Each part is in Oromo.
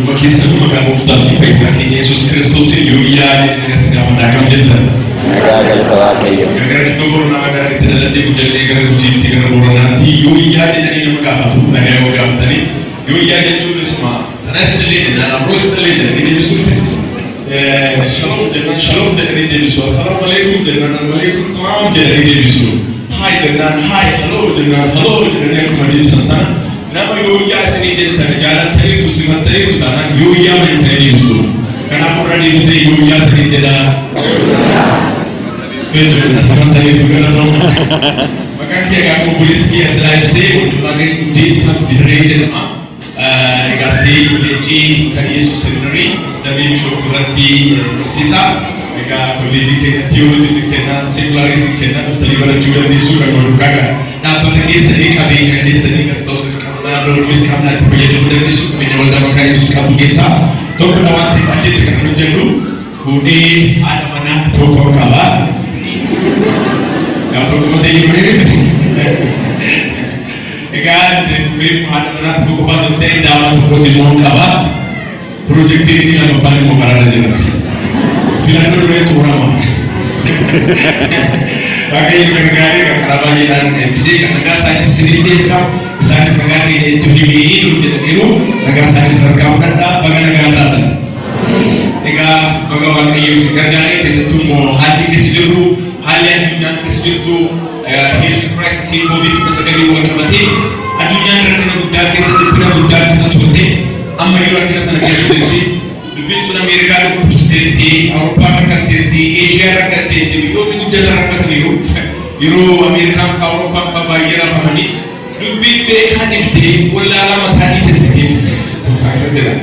Wakisa maka mufti Faisal Yesus Kristus yuya dengan mendagang jenta. Mendagang tawakil. Agar kita bernaga dari tidak ada menjadi agar uji tiga bulan nanti yuya jadi nama apa tu nama apa tadi yuya jadi cuma semua. Tanah sendiri dan apros sendiri jadi Yesus. Shalom jadi Yesus. Assalamualaikum salam jadi Yesus. Hai dengan hai hello dengan yang kemudian sana. Nama yuya sini jadi sejalan tadi tu simat tadi tu tanah yuya menjadi Yesus. Karena pernah disebut yuya sini jadi. Betul, sama tadi juga nama. Maka kita akan polis kia selain saya untuk bagi kudis nak diterima nama. Kasih kolegi dari Yesus sendiri dari Syurati Sisa. Mereka kolegi kita teologi sekian, sekulari sekian, terlibat juga di suka berbuka. Nah, petani sedih kami kali sedih kasih sekarang lalu misalnya terjadi dari suka menyebut nama Yesus kami kisah. Tuh penawar aja dengan menjeru. Kudi ada mana pokok kawan. Yang perlu kita ini, kan? Beri pengalaman aku kepada kita dalam posisi kawan. Projek ini yang paling mengarah jalan. Bila itu orang. Pakai penggali kerabat dan MC karena saya sendiri desa, saya penggali itu ini itu, agar saya serkam kata bagaimana. Jika bagaimana itu sekarang ini sesuatu hati kesejuruh, hal yang dunia kesejuruh, health crisis ini COVID sekali bukan mati, dunia terkena budaya kesejuruh, amma itu akhirnya sana kesejuruh, lebih sudah Amerika terjadi, Eropa terjadi, Asia terjadi, itu budaya terjadi, Euro Amerika, Eropa, Bagian apa ni, lebih bekan itu, wala lama tadi terjadi, maksudnya.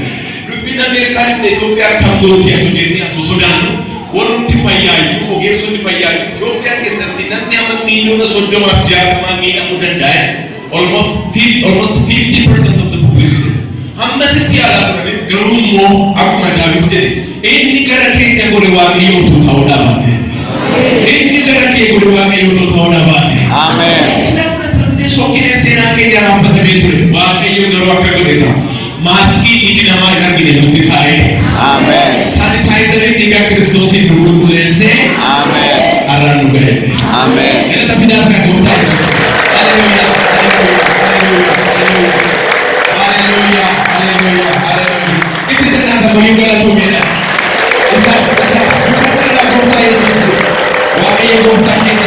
Bina Amerika ni Ethiopia Cambodia ni atau Sudan, orang tifayayu, orang Sudan tifayayu, Ethiopia kesanti nanti amat minum Sudan wajah mami amu dan daya, almost 50% of the population. Hamda setiap orang ni gerumo aku macam itu. Ini negara kita boleh wagi untuk tahu dapat. Ini negara kita boleh wagi untuk tahu dapat. Amen. Siapa nanti sokine senang kita rapat betul. Wagi yang geruak kita. Maski ini nama yang kita dikai. Amen. Sanitizer ini tiga Kristus itu berkulense. Amen. Aran nugai. Amen. Kita tapi dah nak berdoa. Haleluya. Haleluya. Haleluya. Haleluya. Kita jangan tak boleh berdoa cuma. Bisa. Kita berdoa Yesus. Wahai yang berdoa kita.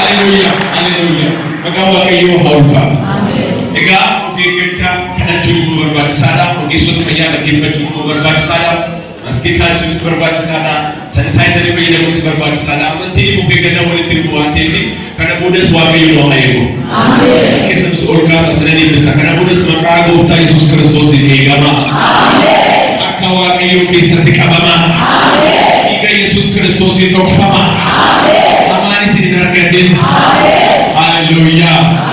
Haleluya. Haleluya. Maka wahai yang berdoa. Amen. Ega kerja kena cukup berbaca salam, ugisut kaya bagi cukup berbaca salam, meski kan cukup berbaca salam, sanitizer juga yang ugus berbaca salam, nanti ibu kerja boleh terbuat ini, karena mudah suami yang lain. Amin. Kita seorang kata sendiri bisa, karena mudah semakar Tuhan Yesus Kristus ini agama. Amin. Akawa kayu kisah tikabama. Amin. Jika Yesus Kristus itu fama. Amin. Amani sini terkadin. Amin. Haleluya.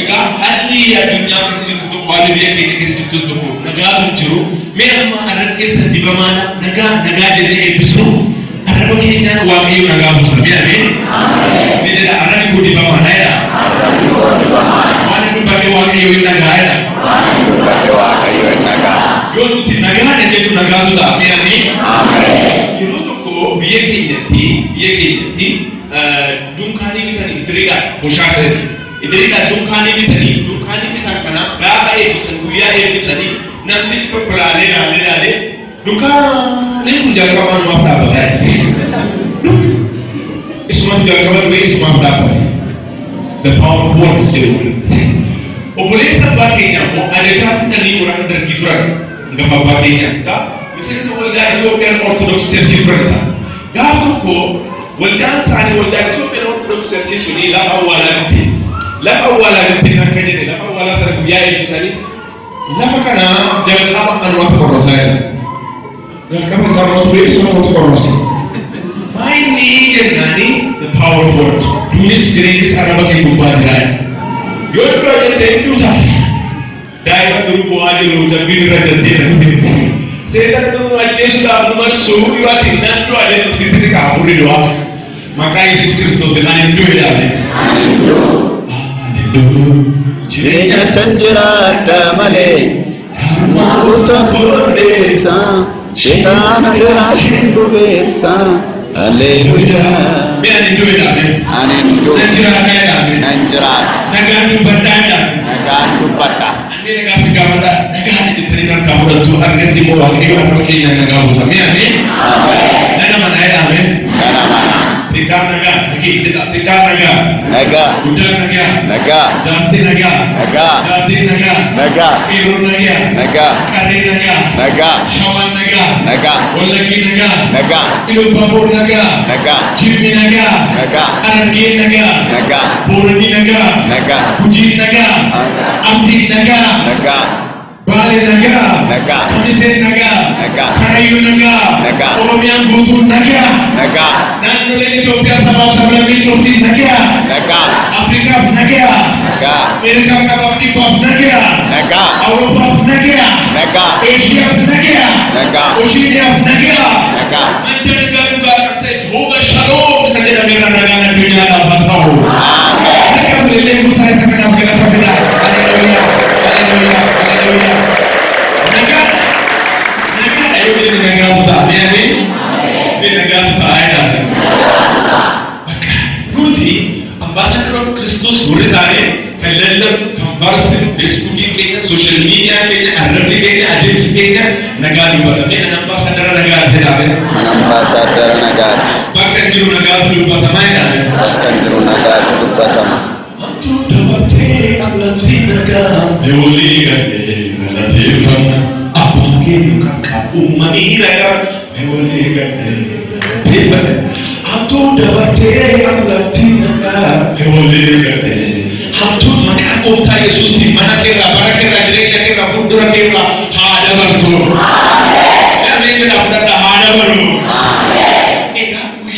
Hati ya dunia kesejuruh wali dia kesejuruh tu. Negara tu, memang ada kisah di mana negara jadi episode. Ada begini wali negara besar, ni. Ni ada di budi mana ya? Mana tu bagi wali negara? Yo tu ti negara jadi negara tu tak, ni. Yo tu ko biar kita dumkani kita diberikan, fokus Idrika dukani kita kana gaba ebisan guya ebisani nanti cepat pelale dukani menjaga kawan mafda bagai isma menjaga kawan isma mafda the power of word still boleh sebagainya mau ada kan ni orang tergituran enggak sebagainya tak misalnya seorang Ethiopian Orthodox Church Prensa gaba ko waldan sani waldan Ethiopian Orthodox Church suni la awala nanti la awala dengan kejadian la awala satu biaya misalnya la makana jangan apa anu apa korosaya dan kami sama beri semua untuk korosi ini jadi the power of word tulis jenis arah bagi bubaran yodo aja tentu dah daya berupa aja lu jadi raja tidak saya tu aja sudah nomor suhu diwati nanti ada tu sisi kamu di doa maka Yesus Kristus dengan itu ya Jireenya kan jiraadha malee Maluta Kodesa, Shetana Gerashin Bubesa, Hallelujah. Biar itu ya, Anindu, Nanjara, Nagan Batana, Nagan Bata, Andi Nagan Sekamata, Nagan diterima kamu Tuhan kasih bawa kita pergi dan Nagan Usami, amin. Nagan mana ya, amin. Kana mana? Tikar Naga, kita Tikar Naga, Naga, Udang Naga, Naga, Jasi Naga, Naga, Jati Naga, Naga, Kirur Naga, Naga, Karin Naga, Naga, Shawan Naga, Naga, Olaki Naga, Naga, Ilmu Babur Naga, Naga, Jimmy Naga, Naga, Argi Naga, Naga, Purni Naga, Naga, Puji Naga, Asik Naga, Naga, Bali Naga, Naga, Kamisen Naga, Naga, Karayu Naga, Naga, Oromian Butu Naga, Naga, dan mulai Ethiopia sabab-sabab Ethiopia Naga, Naga, Afrika Naga, Naga, Amerika Kabaki Pop Naga, Naga, Eropa Naga, Naga, Asia Naga, Naga, Oceania Naga, Naga, Mancanegara juga kata Jehovah Shalom saja dengan negara dunia dapat tahu. Amen. Mereka boleh saya sangat berkata haleluya, haleluya, haleluya. Naga, ayo kita negara kita, ni, ni negara kita ada. Dudi, ambassador Kristus beritahu, kalau comparison Facebook ini, social media ini, Arabic ini, Ajam ini, negara lupa. Tapi ambassador negara tidak. Ambassador Naga, Bahkan juru negara lupa sama ini. Bahkan Juru Naga lupa sama. Antu dapat ablati negara, mewalikan melatikan apa mungkin kakak umaira, mewalikan tiba. Antu dapat ablati negara, mewalikan. Antu maka kota Yesus di mana kira, gereja kira, fundura kira, ada baru. Ya mungkin ada ada baru.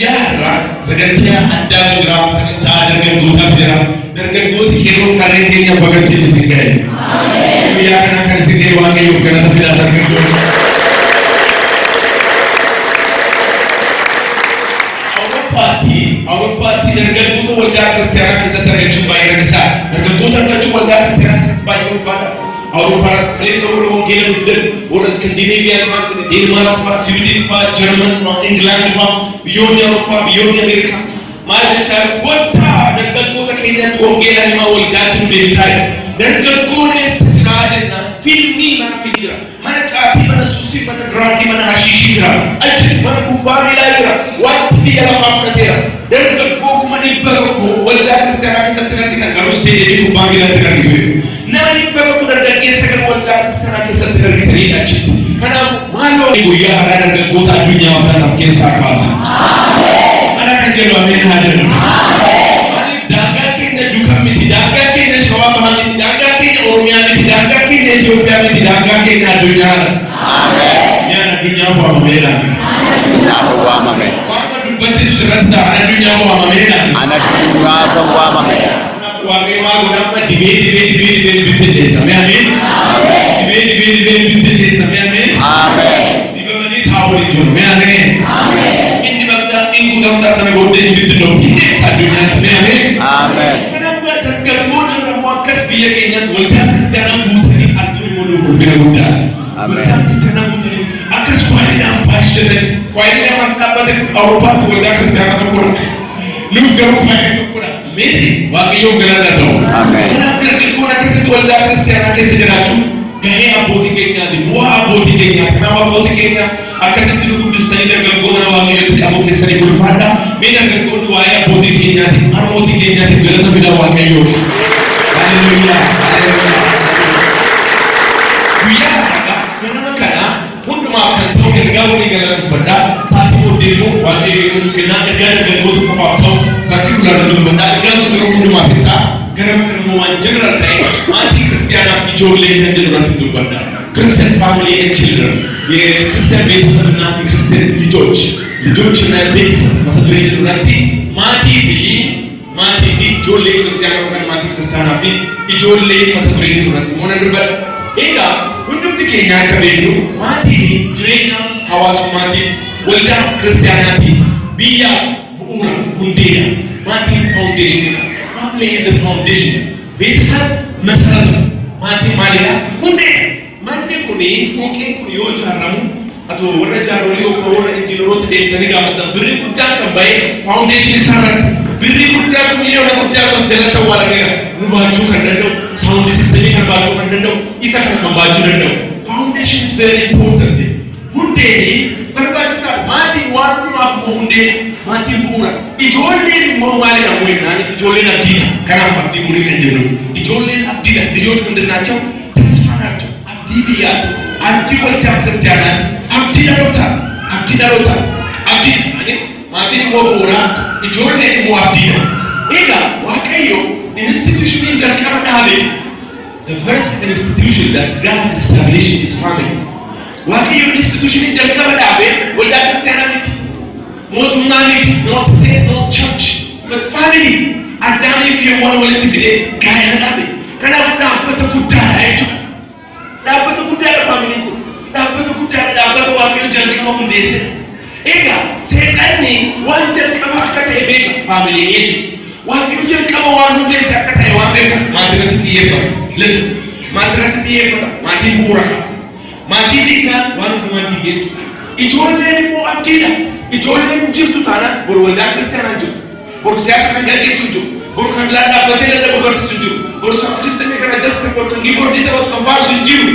Yara, segantinya ada gerak, segantinya ada genggutan gerak, dan genggut kiro karenanya bagai di sini. Biar akan sini wangi yuk karena tidak ada genggut. Awal pati dan genggut wajah Kristian kisah terjumpa yang besar, dan genggutan terjumpa wajah Kristian sebanyak pada. Awal para kali sebelum mungkin muslim, orang Skandinavia, Denmark, Sweden, Jerman, England, biyonnya Eropa, biyonnya Amerika. Mari cara kota dan kota kini tu orang lima wajah tu besar. Dan kota ni sekarang film ni mana fikir, mana kaki, mana susi, mana draki, mana hashishi kira, ajit mana kufari lagi, waktu dia lapar kira. Dan kota mana ibarat wajah Kristian kisah terjadi kalau sendiri kubang dia terjadi. Nani pego kuda dagi sekarang wajah Kristian kisah terjadi ajit. Karena malu ibu ya ada kota dunia dan kisah kasih. Anak anjel amin hadir. Ani daga kita juga miti daga kita semua bahan daga kita Oromia miti daga kita Ethiopia miti daga kita dunia. Amin. Ya dunia bawa mela. Dunia bawa mame. Wama dubati serta anak dunia bawa mela. Anak dunia bawa mame. Wama guna dibe bitte desa. Amin. Dibe bitte desa. Amin. Amin. Dibe mani tahu itu. Amin. Amin. Ingku gambar sana gode di bitu dong ini adunya amin amin kenapa terkadang orang wakas biar kenya wajah Kristian butani adunya modu berbeda benda wajah Kristian butani akan kuali nampak jadi kuali nampak apa tu Eropa wajah Kristian tu kurang lu garu kuali tu kurang amazing waktu yang gelap tu amin kenapa terkadang kisah wajah Kristian kisah jeratu gaya aboti kenya di buah aboti kenya kenapa aboti kenya akan itu kudus tadi dengan guna wangi itu kamu bisa dikurfada beda dengan waya aboti kenya di aboti kenya di gelas beda wangi itu haleluya haleluya biar kenapa karena untuk makan tahu kerja ini gelas benda saat itu demo wangi itu kena kerja dengan guna faktor kaki ular dulu benda gelas untuk untuk makan Kerana general day, anti Christian Ijole and general to Christian family and children. Ye Christian base and anti Christian Lidoch and base Madrid Mati Jole Christian and Mati Christian Api, Ijole Madrid Monagriba. Ega, untuk di Kenya Kabelu, Mati, Drena, Hawas Mati, Welcome Christianity, Bia, Ura, Undea, Mati Foundation. Family is a foundation. Besar masalah mati malia. Hunde, mandi pun kuni foqeen kun yoo ijaaramu atoo warra ijaarolii warra injiinaroota deemtanii gaafatan birrii guddaan kan bahe faawundeeshinii isaarratti birrii guddaa kun miliyoona guddaa kan jalatti awwaalameera nu baachuu kan danda'u saawundi sistemii kan baachuu kan danda'u isa kana kan baachuu danda'u. Foundation is very important. Hundee barbaachisaa maatiin waan dhumaaf immoo hundee maatiin bu'uura. Ijoolleen immoo maali dha moo'inaan ijoolleen abdiidha. Kanaaf abdii murii kan jennu ijoolleen abdiidha. Ijoolleen hundinnaachau tasfaanaachau abdii biyyaati abdii waldaa kiristaanaati abdii dhalootaati abdii dhalootaati abdii isaanii maatiin immoo bu'uura ijoolleen immoo abdiidha. Egaa Waaqayyo institutionii jalqaba dhaabe. The first institution that God established is family. Waaqayyo institution jalqaba dhaabe waldaa kiristaanaati. Mootummaa miti, not state, not church, but family. Addaamii fi Hawwaan walitti fidee gaa'ela dhaabe. Kanaafuu dhaabbata guddaadha jechuudha. Dhaabbata guddaadha faamiliin kun. Dhaabbata guddaadha dhaabbata Waaqayyo jalqaba hundeesse. Egaa seexanni waan jalqaba akka ta'e beeka faamiliin jechuudha. Waaqayyo jalqaba waan hundeesse akka ta'e waan beeka maatii irratti xiyyeeffata. Listen, maatirratti xiyyeeffata, maatiin bu'uura qaba. Maatii xiqqaan waan hundumaa xiyyeeffatu. Ijoolleen immoo abdiidha. Ijoolleen jirtu taanaan boru waldaa kiristaanaa jiru. Boru siyaasa kan gaggeessu jiru. Boru kan dhaabbatee dadhabuu barsiisu jiru. Boru sistemii kana jasta boru kan giboordii taphatu kan baasu jiru.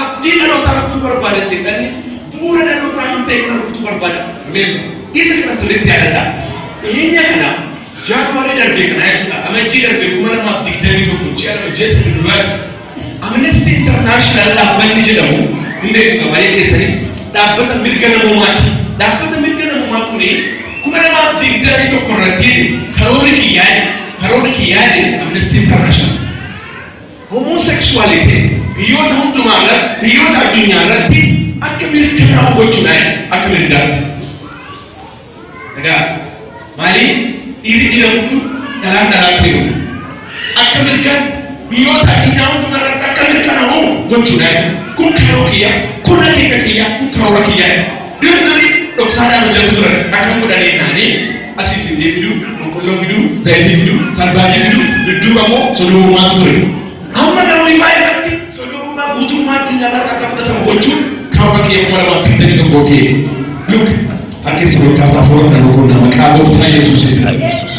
Abdii dhalootaa rakkatu barbaada seexanni bu'uura dhalootaa kan ta'e kana rakkatu barbaada. Isa kana sirriitti yaadadha. Dhiyeenya kana Jaanuwaarii darbee kana jechuudha. Amajjii darbee 2021 ji'a lama jeessa duraa Amnesty International dhaabbanni jedhamu hundeetu qabalee keessanii dhaabbata mirga namoomaati. Dhaabbata mirga namoomaa kuni 2021 irratti karoora kiyyaade Amnesty International homosexuality biyyoota hundumaa irratti biyyoota addunyaa irratti akka mirkanaa'u gochuudhaan akka mirgaatti. Egaa maaliif dhiirri dhiira guddu dhalaan dhalaatti jiru. Akka mirgaan biyyoota addunyaa hundumaa irratti akka mirkanaa'u gochuudhaan kun karoora kiyyaa, kun akeeka kiyyaa, kun karoora kiyyaa. Dirqamni dhoksaadhaan hojjetu turan akka godhanii ta'anii asii sibiila fiduu, boqqolloo fiduu, zayitii fiduu, salbaajii fiduu, dudduuba immoo sodoomumaatu ture. Amma garuu ifaa irratti sodoomumaa guutummaa addunyaa irratti akka fudhatamu gochuun karoora kiyyaa 2021 ta'e. Look. Harki sebagai furung dan rukun nama kalau Tuhan Yesus itu.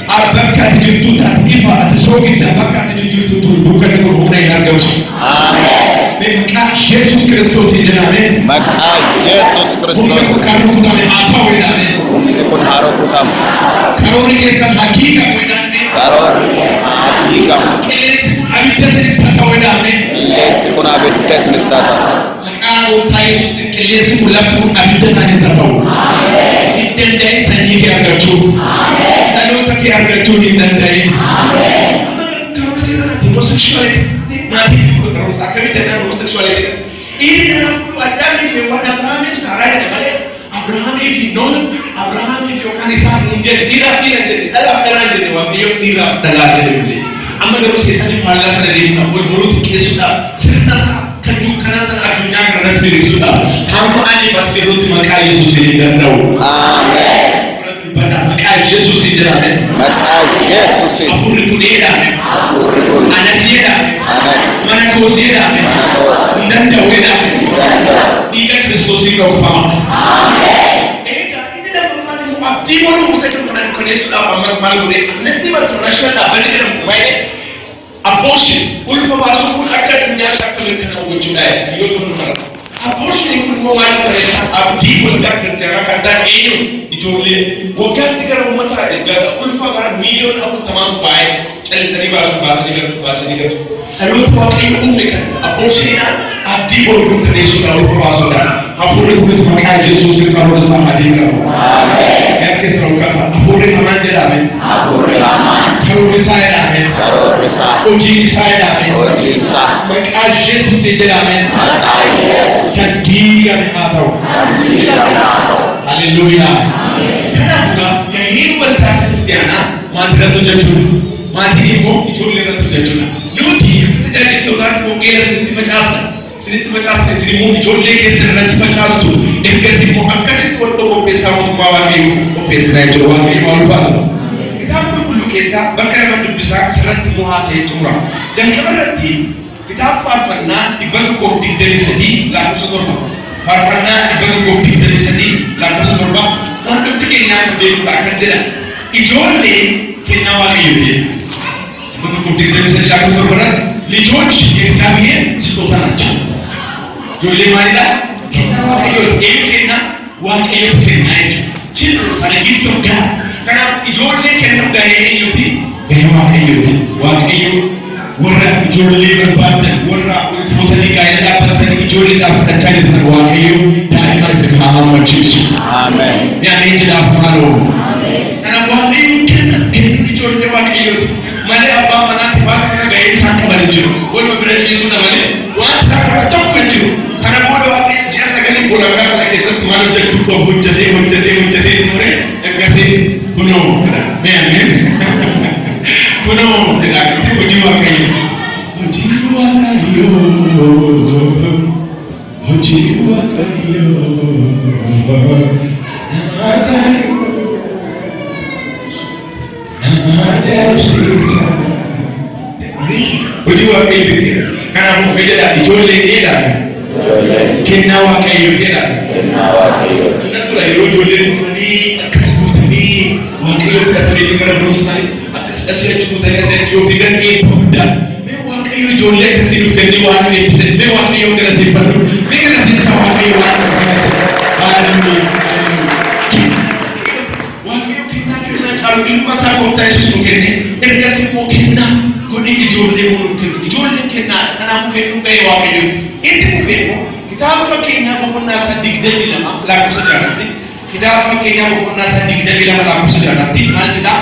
Apakah dijuntukan ifa atau sogi dan apakah dijuntukan bukan berhubungan dengan harga. Amin. Maka Yesus Kristus ini amin. Maka Yesus Kristus. Bukan kita atau ini amin. Pun harus kita. Kalau ini kita hakikat ini amin. Kalau hakikat. Yesus abidnya kita tahu ini amin. Yesus pun abidnya kita tahu. Kalau Tuhan Yesus ini Yesus ulang pun abidnya kita tahu. Dandai sanyi ke argatu. Lalu tak ke argatu ni dandai. Kalau kita nak homosexuality, mati juga terus. Akhirnya dengan homosexuality. Ini dalam buku ada ni lewat Abraham yang Sarah yang balik. Abraham yang Noah, Abraham yang kanisah injil dirap jadi. Dalam jalan jadi wabiyok dirap dalam jadi. Amma terus kita ni falas ada di mana boleh sudah cerita kedukaan sangat dunia kerana diri sudah. Kamu ani pasti rutin maka Yesus ini dan tahu. Amin. Pada maka Yesus ini dan amin. Maka Yesus ini. Aku rikudir amin. Anas ini amin. Mana kau ini amin. Dan tahu ini amin. Ia Kristus ini kau faham. Amin. Ini dah bermakna abdi malu musuh kerana Yesus apa mas malu ni. Nesti international dah balik dalam mana abortion. Ulfa masuk pun akan menyatakan kerana wujudnya. Ia pun benar. Abortion itu bukan kerana abdi waldaa kiristaanaa kan ta'e ijoollee waggaa gara uummataa eeggata ulfa gara miiliyoona 40 baay'ee callisanii baasanii galu. Dhaloota Waaqayyo uume kana aborshiniidhaan abdii boru mirkaneessuudhaan ulfa baasuudhaan hafuurri kunis maqaa Yesuusiin karoora isaa adeemu. Ameen. Keessa rokaasa hafuurri hamaan jedhame. Hafuurri hamaan. Karoorri isaa jedhame. Karoorri isaa. Hojiin isaa jedhame. Hojiin isaa. Maqaa Yesuusiin jedhame. Maqaa Yesuus. Sandiigame haa ta'u. Sandiigame haa ta'u. Haleluuyaa. Kanaafuu yaa'ii waldaa kiristaanaa maatirratti hojjechuudha. Maatiin immoo ijoollee irratti hojjechuudha. Nuti tajaajiltootaatti wangeela sinitti facaasan isin immoo ijoollee keessan irratti facaastu ergasii immoo akkasitti wal qopheessaa mootummaa Waaqayyoo qopheessinaa jechuudha. Waaqayyo maal ulfaatu. Kitaaba qulqulluu keessaa bakka nama dubbisaa sirratti immoo haasa'ee xumura. Jalqaba irratti Kitaaba faarfannaa dhibba tokkoof digdamii sadii lakkoofsa torba. Faarfannaa dhibba tokkoof digdamii sadii lakkoofsa torba. Hordofti keenyaa kan beekudha akkas jedha. Ijoollee kennaa waaqayyooti. Dhibba tokkoof digdamii sadii lakkoofsa torba ልጆች የእግዚአብሔር ስጦታ ናቸው። ijoollee maalidha? Kennaa waaqayyooti. Eenyu kenna? Waaqayyooti kenna jechuudha. Children sana gidduu gaa. Kanaaf ijoollee kennuu gahee eenyuuti? Gahee waaqayyooti. Waaqayyo warra ijoollee barbaadan warra fuutanii gaa'ela dhaabbatanii ijoollee dhaabbachaa jirtan waaqayyo daa'ima isin haa hammachiisu. Ameen. Ameen jedhaaf maaloo. Kanaaf waaqayyo kennuun ijoollee waaqayyooti. Malee abbaa manaatti waan kana gahee isaan qaban jiru. Waluma bira ciisuudha malee waan takka tokko jiru. Sana booda waaqayyo ji'a sagalee boolagaa kana keessatti maal hojjechuu qabu hojjetee ture ergasii kunoo ameen. Kunoo hojii waaqayyo. Hojii waaqayyo. Hojii waaqayyo. Hojii waaqayyo. Kanaafuu fayyada ijoollee dheeraa. Kennaa waaqayyo jedha. Kennaa waaqayyo. Sanattura yeroo ijoolleen dhufanii akkas guutanii waaqayyo fudhatanii gara barumsaanii akkas asii achi guutanii asii achi yoo fidan eebba guddaa. Mee waaqayyo ijoollee akkasii nuuf kennee waan nu eebbisan. Mee waaqayyo galateeffadhu. Mee galateessa waaqayyo waan nu galateeffadhu. Waaqayyo kennaa caalu ilma isaa gooftaa Yesuus nu kenne. Ergas immoo kennaa godhee ijoollee nuuf kenne. Ijoolleen kennaa kanaafuu kennuu gahee waaqayyo. Inni beeku kitaaba fakkeenyaa boqonnaa isaa 22 lakkoofsa 6 kitaaba fakkeenyaa boqonnaa isaa 22 lakkoofsa 6 maal jedha?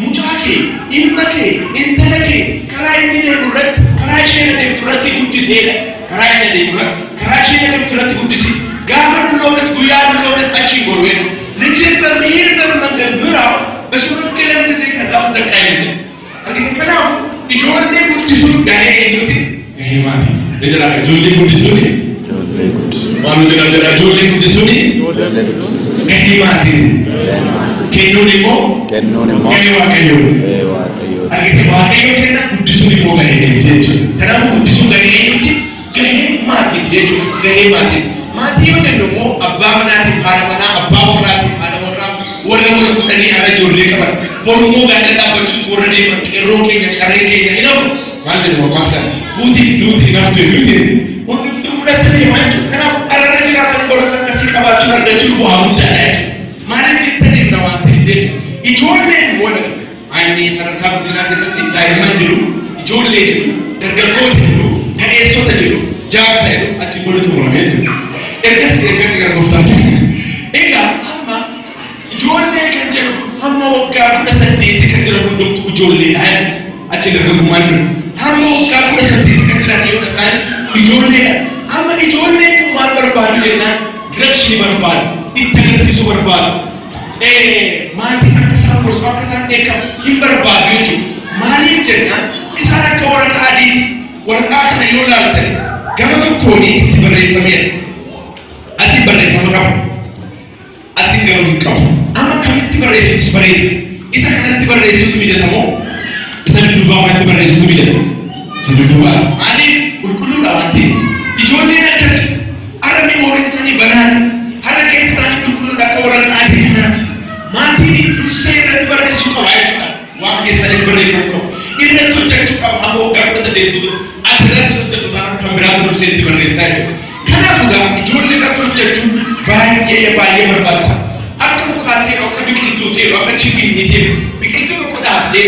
Mucaa kee, ilma kee, intala kee karaa inni deemu irratti karaa isheen adeemtu irratti guddiseedha. Karaa inni adeemu irratti karaa isheen adeemtu irratti guddisi. Gaafa dulloomes guyyaa dulloomes achiin gorween ልጅን በሚሄድበት መንገድ ምራው በሽምግልና ጊዜ ከዛው ተቃየለ ከናው ijoollee guddisuun gahee eenyuuti? Gahee maatii. Ijoollee guddisuun maal jedha ijoollee guddisuun gahee maatii. Kennuun immoo gahee waaqayyoo. Argite waaqayyoo kenna guddisuun immoo gahee eenyuuti jechuudha. Kanaafuu guddisuun gahee eenyuuti? Gahee maatii jechuudha. Gahee maatii. Maatii yoo jennu immoo abbaa manaatiin haadha manaa abbaa warraatiin haadha warraa warra wal fuudhanii haala ijoollee qaban. Borummoo gaadha dhaabbachuuf warra deeman qeerroo keenya saree keenya jedhamu maal jedhamu maqaan duuti naftu hundumtuu fudhattee deemaa jechuudha. Kanaaf arrana jiraatan boros akkasii qabaachuun argachuun bu'aa guddaadha jechuudha. Maaliif jettee deemna waan ta'eef jechuudha. Ijoolleen booda aynii sadarkaa guddinaa keessatti daa'imman jiru, ijoollee jiru, dargaggoota jiru, ga'eessota jiru, jaarsa jiru achi booda xumuramee jechuudha. Ergas gara gooftaatti. Egaa amma ijoollee kan jedhu hamma waggaa 18 kan jedhamu hundumtuu ijoolleedha. Achi dargaggummaan jiru. Hamma waggaa 18 kan jedhamu yoo ta'an ijoolleedha. Amma ijoolleen kun maal barbaadu jennaan diraqshii barbaadu, itti agarsiisuu barbaadu. Maatiin akka isaan gorsuu akka isaan eegamu hin barbaadu jechuudha. Maaliif jennaan isaan akka waraqaa adiiti. Waraqaa kana yoo ilaaltan gama tokkoon itti barreeffameera. Asii barreeffama qabu. Asii garuu hin qabu. Amma kamitti barreessuutis bareeda. Isa kanatti barreessuus mijatamoo isa dudduubaa kanatti barreessuus mijatamoo. Isa dudduubaa. Maaliif qulqulluudha waan ta'eef. Ijoolleen akkasi harmi moorii isaanii banaan har'a keessa isaanii qulqulluudha akka waraqaa adii kanaati. Maatiin dursee irratti barreessuu qaba jechuudha. Waan keessatti barreeffamuu qabu. Irratti hojjechuu qaba. Amma waggaa 18 ati irratti hojjetu kan biraa dursee itti barreessaa jechuudha. Kanaafuu ijoollee irratti hojjechuun baay'ee barbaachisa. Akka mukaatti akka biqiltuu ta'e akka chiginii ta'e biqiltuu tokko dhaabdee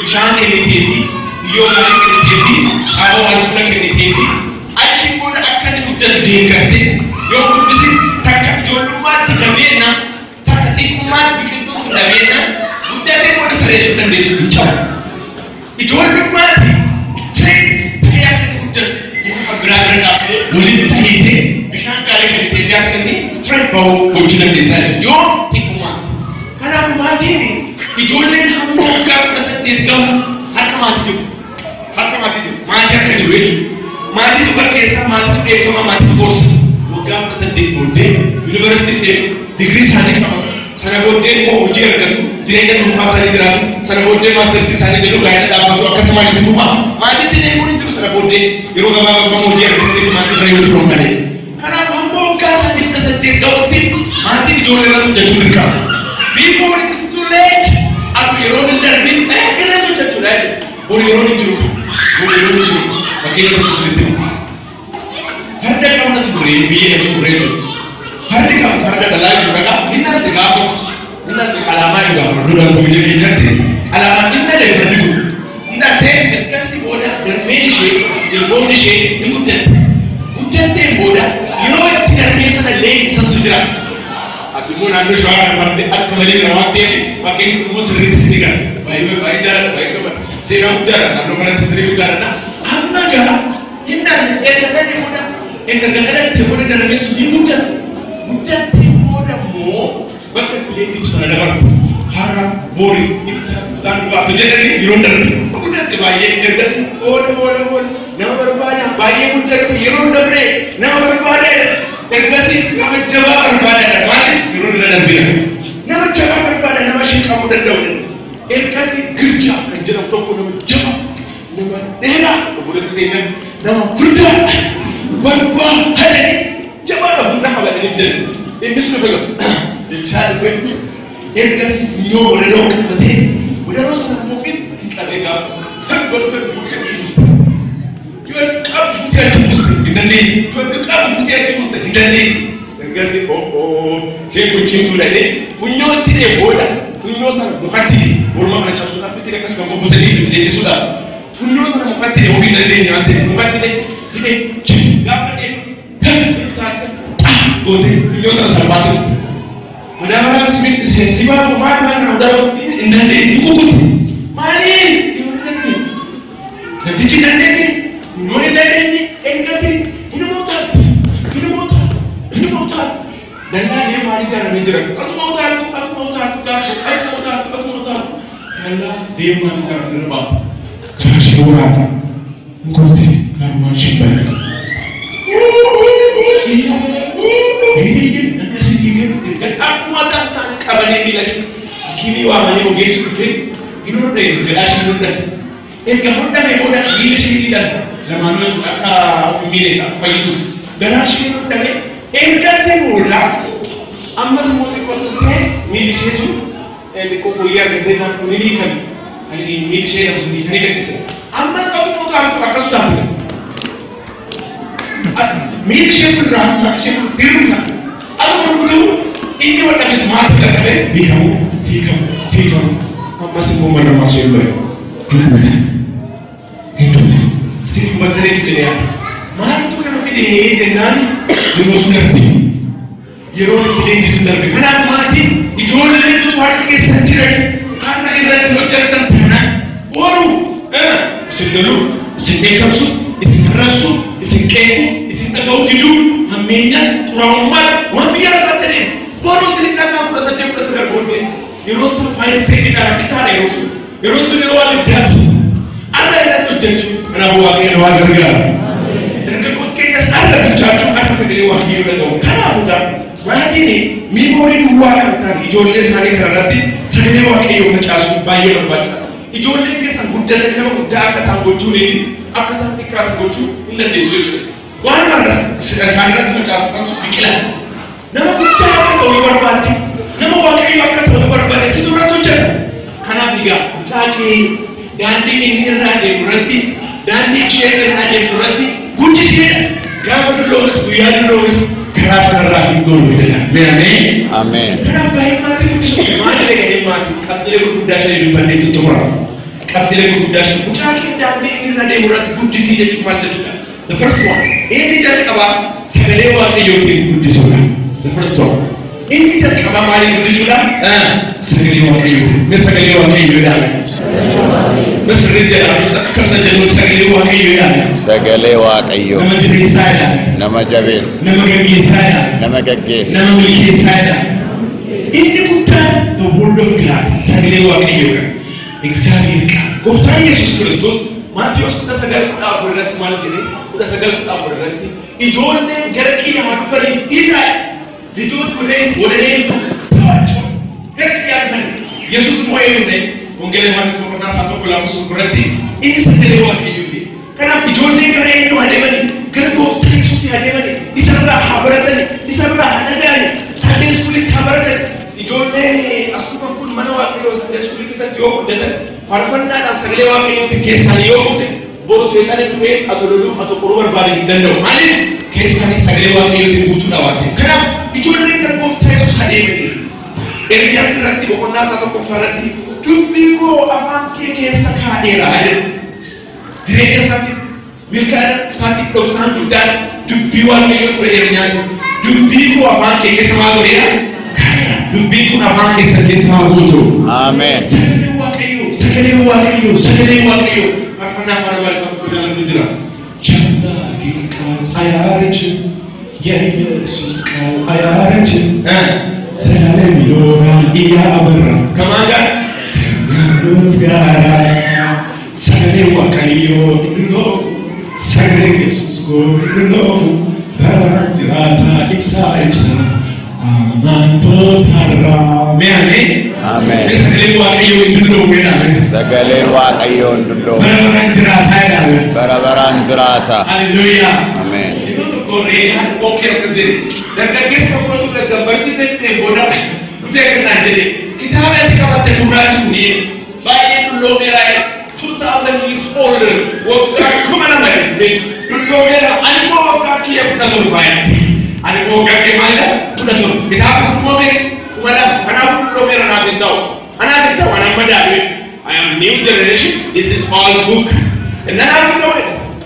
bishaan kennitee fi biyyoo gaarii kennitee fi haadha walitti kennitee fi achiin booda akka inni guddatu deeggartee yoo guddisi takka ijoollummaatti dabeena takka xiqqummaatti biqiltuun sun dabeena guddatee booda sareessuu dandeessu hin cabu. Ijoollummaatti ta'ee akka inni guddatu biraa dhaabdee walitti hiitee bishaan gaarii kennitee fi akka inni straight bahu hojii dandeessaa yoo xiqqummaa. Kanaafuu maatiin ijoolleen hamma waggaa 18 gahu harka maatii jiru. Maatii akka jiru jechuudha. Maatiitu gaggeessaa, maatiitu beekama, maatiitu gorsa. Waggaa 18 booddee yuunivarsiitii seenu digirii isaanii qabatu. Sana booddee immoo hojii argatu, jireenya dhuunfaa isaanii jiraatu. sana booddee maastarsi isaanii jedhu gaa'ela dhaabbatu akkasumaan itti fufa maatiitti deemuun hin jiru sana booddee yeroo gabaabaa hojii argisiisu maatii sana yoo turan malee kanaaf hamboo waggaa sadii kudha saddeet ga'utti maatiin ijoollee irratti hojjechuu dirqama before it is too late atu yeroo hin darbin irratti hojjechuudha bor yeroo hin jiru fakkeenya tokko sirriitti farda qabnatu ture biyya namni ture fardi qabu farda dhalaa jiru dhagaa innatti gaafa innatti alaamaa hin gaafa duudhaan biyya innatti alaamaa inna leefardi kun innatti akkasii booda darbeen ishee ilmoonni ishee hin guddatteen booda yeroo itti darbee sana leenjisantu jira asimmoo naannoo shawaa fardi akka malee namaa ta'e bakkeen immoo sirriitti sini gara baay'ee jaalladha baay'ee qabadha seenaa guddaadha naannoo kanatti sirrii guddaadha amma gaa innaan erga gadee booda erga gadatti booda darbee sun hin guddatte booda immoo bakka itti leenjisu sana dabartu har'a boori itti baatu jedhanii yeroo darbe guddatte baay'ee ergasi oola nama barbaada baay'ee guddatte yeroo dabre nama barbaada ergasi nama jabaa barbaada maaliif yeroo dura darbina nama jabaa barbaada nama ishee qabuu danda'u ergasi gircha kan jedhamu tokko nama jabaa nama dheeraa obboleessa keenya nama guddaa barbaada jabaa nama badanii jedhu innis nu fayyadu jechaa dhufe ergasi funyoo walaloo qabatee walaloo sana immoo fi qabee gaafa kan godhu qabu fuutee achi buuste hin dandeenye qabu fuutee achi buuste hin dandeenye ergasi ishee kuchiin fuudhanii funyoo itti dhee booda funyoo sana mukatti morma kana cabsuudhaaf itti akkas kan bobbotanii leenjisuudhaaf funyoo sana mukatti dhee hojii dandeenye waan ta'eef mukatti dhee gaafa dhee goote funyoo sana salphaatu madaabara si baabu maal kana udaroo hin dandeenye kukutte maaliif yoo dandeenye natichi dandeenye funyoo hin dandeenye ergasi hinumootaatu danda'anii maal ijaaramee jira atumautaatu dallaa deemaa ijaaramee jira ba'a karaa ishee waraana ngoote karumaa ishee bara akkuma ta'an qabanii miila ishee hakimii waamanii ogeessu dhufee hin hodhee gadhaa ishee hodhan erga hodhamee booda miila ishee hidhan lamaanuu jechuudha akka miilee fayyidu gadhaa ishee hodhamee ergasi mul'aa ammas mootii qottee miilli ishee sun xiqqoo fooyyee argatee kan kunii kan miilli ishee jedhamu sun kan eegattise ammas akkuma taatu akkas taatu miilli ishee kun irraa ishee kun dirru kan akka gurguruu inni wadhames maatii qaqqabee hiikamu ammas immoo marramaa ishee lo'e hinduuti siif bakkareetu jedhee yaada maaltu kana fidee jennaan yeroo itti leenjisu darbe kanaaf maatiin ijoollee nuti waaqa keessa jiran har'a irratti hojjetan taanaan oolu isin loluu isin beekamsu isin arrabsu isin qeequ isin dhaga'uu diduu hammeenyaan xuraa'ummaan waan biyya lafatti deemu boruu isin dhaqaa 18-19 booddee yeroo sun faayina isteejiidhaan akkisaadha yeroo sun yeroo waan itti haabsu har'a irratti hojjechuu kanaaf waaqayyoon waan gargaara dargaggoon keenyas har'a bilchaachuu akka sagalee waaqayyoo dhaga'u kanaafudha maatiin miimoorii duwwaa kan ta'an ijoollee isaanii kanarratti sagalee waaqayyoo facaasuun baay'ee barbaachisaadha. Ijoolleen keessan guddatan nama guddaa akka ta'an gochuun akka isaan xiqqaatan gochuu hin dandeessu jechuudha. Waan isaanirratti facaasitan sun biqila. Nama guddaa akka ta'u barbaadde nama waaqayyoo akka ta'u barbaadde situ irratti hojjeta. Kanaaf egaa taakee daandii inni irraa deemu irratti daandii isheen irraa deemtu irratti guddiseedha. Gaafa dulloomes guyyaa dulloomes karaa sanarraa hin goonu jedha. Ameen. Kanaaf baay'ee maatii guddisuuf maal jedhee gahee maatii qabxilee gurguddaa shanii dubbannee tuttu mura. Qabxilee gurguddaa shanii mucaa kee daandii inni irra deemu irratti guddisii jechuun maal jechuudha. The first one inni jalqabaa sagalee waaqayyootiin guddisuudha. The first one inni jalqabaa maaliin guddisuudha? Sagalee waaqayyootiin. Mee sagalee waaqayyoodhaan. Sagalee waaqayyoo. Nama jabeessaadha. Nama gaggeessaadha. Nama milkeessaadha. Inni guddaan the word of God sagalee waaqayyoodha. እግዚአብሔር ቃል gooftaan Yesuus Kiristoos Maatiyos 19:14 irratti maal jedhee 19:14 irratti ijoolleen gara kiyya haa dhufaniif dhiisaa lijoonni waliin taa'aachuu gara kiyya dhufan Yesuus immoo eenyuudha wangeela Yohaannis boqonnaa isaa tokko lakkoofsa irratti inni sagalee waaqayyooti. Kanaaf ijoolleen gara eenyu adeemanii gara gooftaa Yesuus adeemanii isarraa haa baratanii isarraa haa dhaga'anii Sunday schoolitti haa baratanii. Ijoolleen as dhufan kun mana waaqayyoo Sunday schoolii keessatti yoo guddatan faarfannaadhaan sagalee waaqayyootiin keessanii yoo guute boru seexanni dhufee ati qoruu barbaade hin danda'u. Maaliif keessanii sagalee waaqayyootiin guutuudha waan ta'eef. Kanaaf ijoolleen gara gooftaa Yesuus adeemanii Ermiyaas irratti boqonnaa isaa tokkoffaa irratti dubbii koo afaan kee keessa kaa'eera jedhu. Jireenya isaatti milkaa'ina isaatti dhoksaan guddaan dubbii waaqayyoo ture Ermiyaas. Dubbii koo afaan kee keessa maal godheera? Kaa'eera. Dubbii kun afaan keessa haa guutu. Ameen. Sagalee waaqayyoo. Faarfannaa afaan Amaariffaa jedhamu jira. Jannaatiin kan ayaarachuu yaa Yesuus kan ayaarachuu. Sagalee miidhagaa iyyaa barra. Kamaanga. Yaaddoos gaaraa. Sagalee waaqayyoo dhuguu. Sagalee Yesuus dhuguu. Bara jiraataa ibsaa. Amantoota meeshaalee. Ameen. Sagalee waaqayyoo dhuguu jedhame. Sagalee waaqayyoo dhuguu. Bara baraan jiraataa. Hallelujah. Ameen. Korean pokok kesini. Dan kakek sekolah tu dah bersih saya bodoh. Lupa kena jadi. Kita harus kawan terdura cuni. Bayi dulu merai 2000 years older. Waktu kemana mai? Dulu merai. Anu kaki yang pernah turun. Anu kaki mana? Pernah turun. Kita harus dulu merai. Kemana? Anak dulu merai nak tahu. Anak mana? I am new generation. This is all book. Dan anak tahu.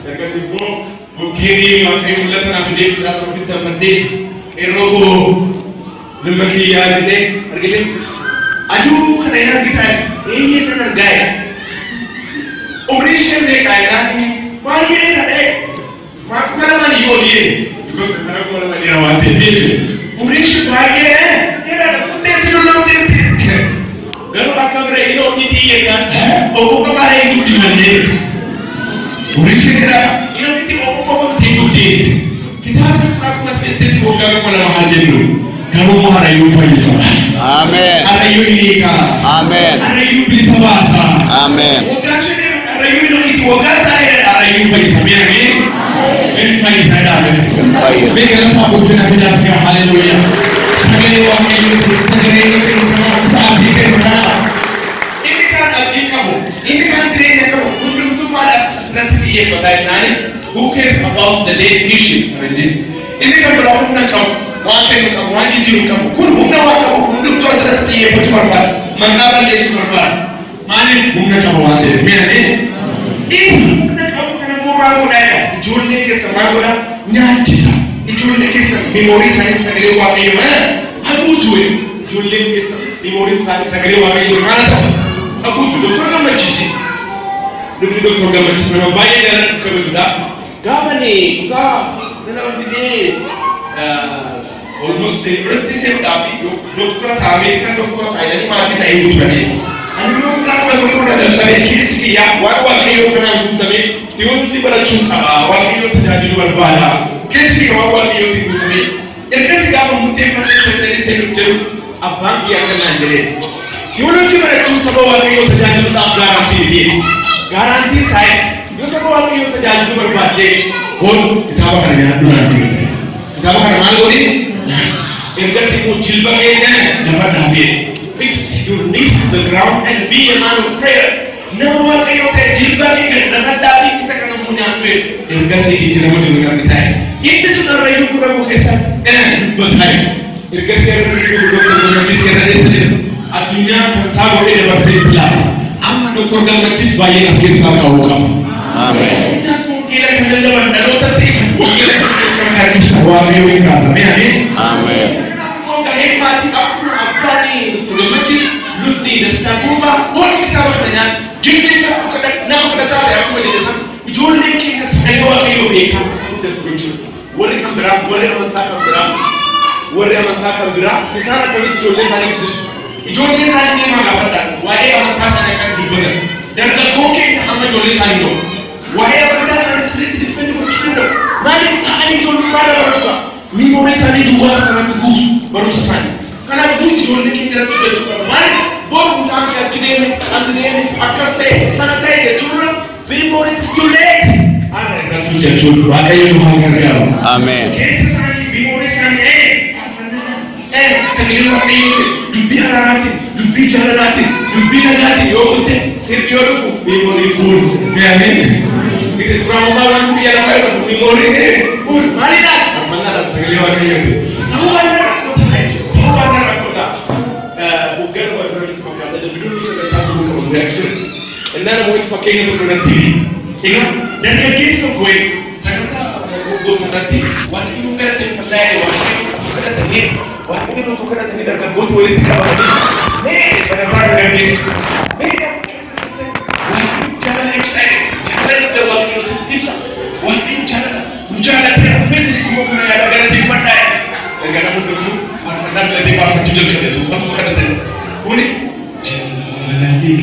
Dan kasih book. Kini makai mulut nak berdek terasa kita berdek erogo lembaga jadi harga aduh kenapa kita ini tenar gaya operation dek kaya nanti bagi ada mak mana mana yoni because mana mana dia awak dia operation bagi ada kutet dulu lalu akan berino ini dia kan oh kemarin itu di mana operation kita kita akan melakukan setiap program pada mahal dulu. Kamu mahal ayu paisa. Amen. Ayu ini kah? Amen. Ayu bisa bahasa. Amen. Program ini ayu itu program saya ayu paisa. Amen. Amen paisa dah. Paisa. Sekarang apa pun kita bisa haleluya. Segala waktu segala itu saat kita berada. Ini kan abdi kamu. Ini kan dirinya kamu. Untuk pada nanti dia bertanya nani. Who cares about the dead mission? Ini kan berlaku tentang wakil kamu, wajib jiru kamu. Kun bunga wakil, untuk tuas nanti ye percuma bar, mengapa dia semua bar? Mana bunga kamu wakil? Mana? Ini bunga kamu kena moral budaya. Jualnya ke sama orang nyacisa. Jualnya ke memori saya segala wakil mana? Aku tuh jualnya ke memori saya segala wakil mana tahu? Aku tuh doktor kan macisi. Doktor kan macisi. Memang banyak jalan ke sudah. Gapa ni? Kenapa ini? Almost the same tapi dokter Amerika dokter Thailand mati tak hidup lagi. Anu dokter dokter dah dari kes kia, waktu itu kena hidup tapi tiba-tiba beracungka, waktu itu terjadi luar biasa. Kes kia waktu itu hidup tapi, kes kia mungkin kerana dari seluruh abang dia kena jadi. Tiba-tiba beracungka sebab waktu itu terjadi luar garanti dia, garanti saya. Yo semua orang yang terjadi berbalik, pun kita akan ada nanti. Kita akan malu ni. Irgasi muncul bagainya dapat David. Fix your knees to the ground and be a man of prayer. Nama kayu terjil bagi dengan David kita akan menyambut. Irgasi hijrah mendengar kita. Ini sudah rayu kita bukan betul. Irgasi rayu kita menjadi sekali sedih. Adunya bersama dengan bersebelah. Amma doktor dan majlis bayi asli sama kamu. Amen. Kira kira dalam dalam tertikan. Kira kira hari semua melalui kasa. Amen. Amen. Kau dah hebat. Aku apa ni? Sudah majlis lutni dasar rumah. Boleh kita bertanya. Jadi aku kata nama kata apa? Aku boleh jawab. Jual lagi kita semua kilo beka. Aku dah tujuh. Boleh kan beram. Boleh amantak kan beram. Boleh amantak kan beram. Di sana kami jual lagi terus. Jual lagi ni mana dapat? Wahai amantak sana kan dibuat. Dan kalau kau hamba jual lagi tu. Wahai abang sana spirit defend ko kita. Mali taani jual mana baruga. Memori sana dua sana tu baru selesai. Karena tu jual ni kita tu juga. Mali Boru mucaan kee achi deeme as deeme akkas ta'e sana ta'e jechuudha before it is too late. Ana irratti jechuudha waaqayyo nu haa gargaaru. Amen. Keessa isaanii before isaanii sagalee waaqayyoo dubbii araaraatiin dubbii jaalalaatiin dubbii nagaatiin yoo goote sirbi yoo dhufu before fuul beekame. Duraamumaa waan biyya lafaa yoo dhufu before fuul maalidhaa? Ammanaa sagalee waaqayyoo ta'uu waan rakkootaa ta'uu waan rakkootaa. Bukan bukan itu makanya dan dulu bisa datang bukan untuk reaksi. Dan mau pakai untuk nanti. Ingat dan lagi itu gue sekarang gue nanti waktu itu kan terpandai waktu itu kan tadi waktu itu tuh kan tadi dan gue tuh itu apa lagi? Nih sekarang lagi. Nih waktu jalan excited. Jalan itu waktu itu tipsa. Waktu itu jalan terus masih semua kena ada di pandai. Dan karena begitu dan lebih banyak jujur ke itu, waktu kata tadi, boleh jalan di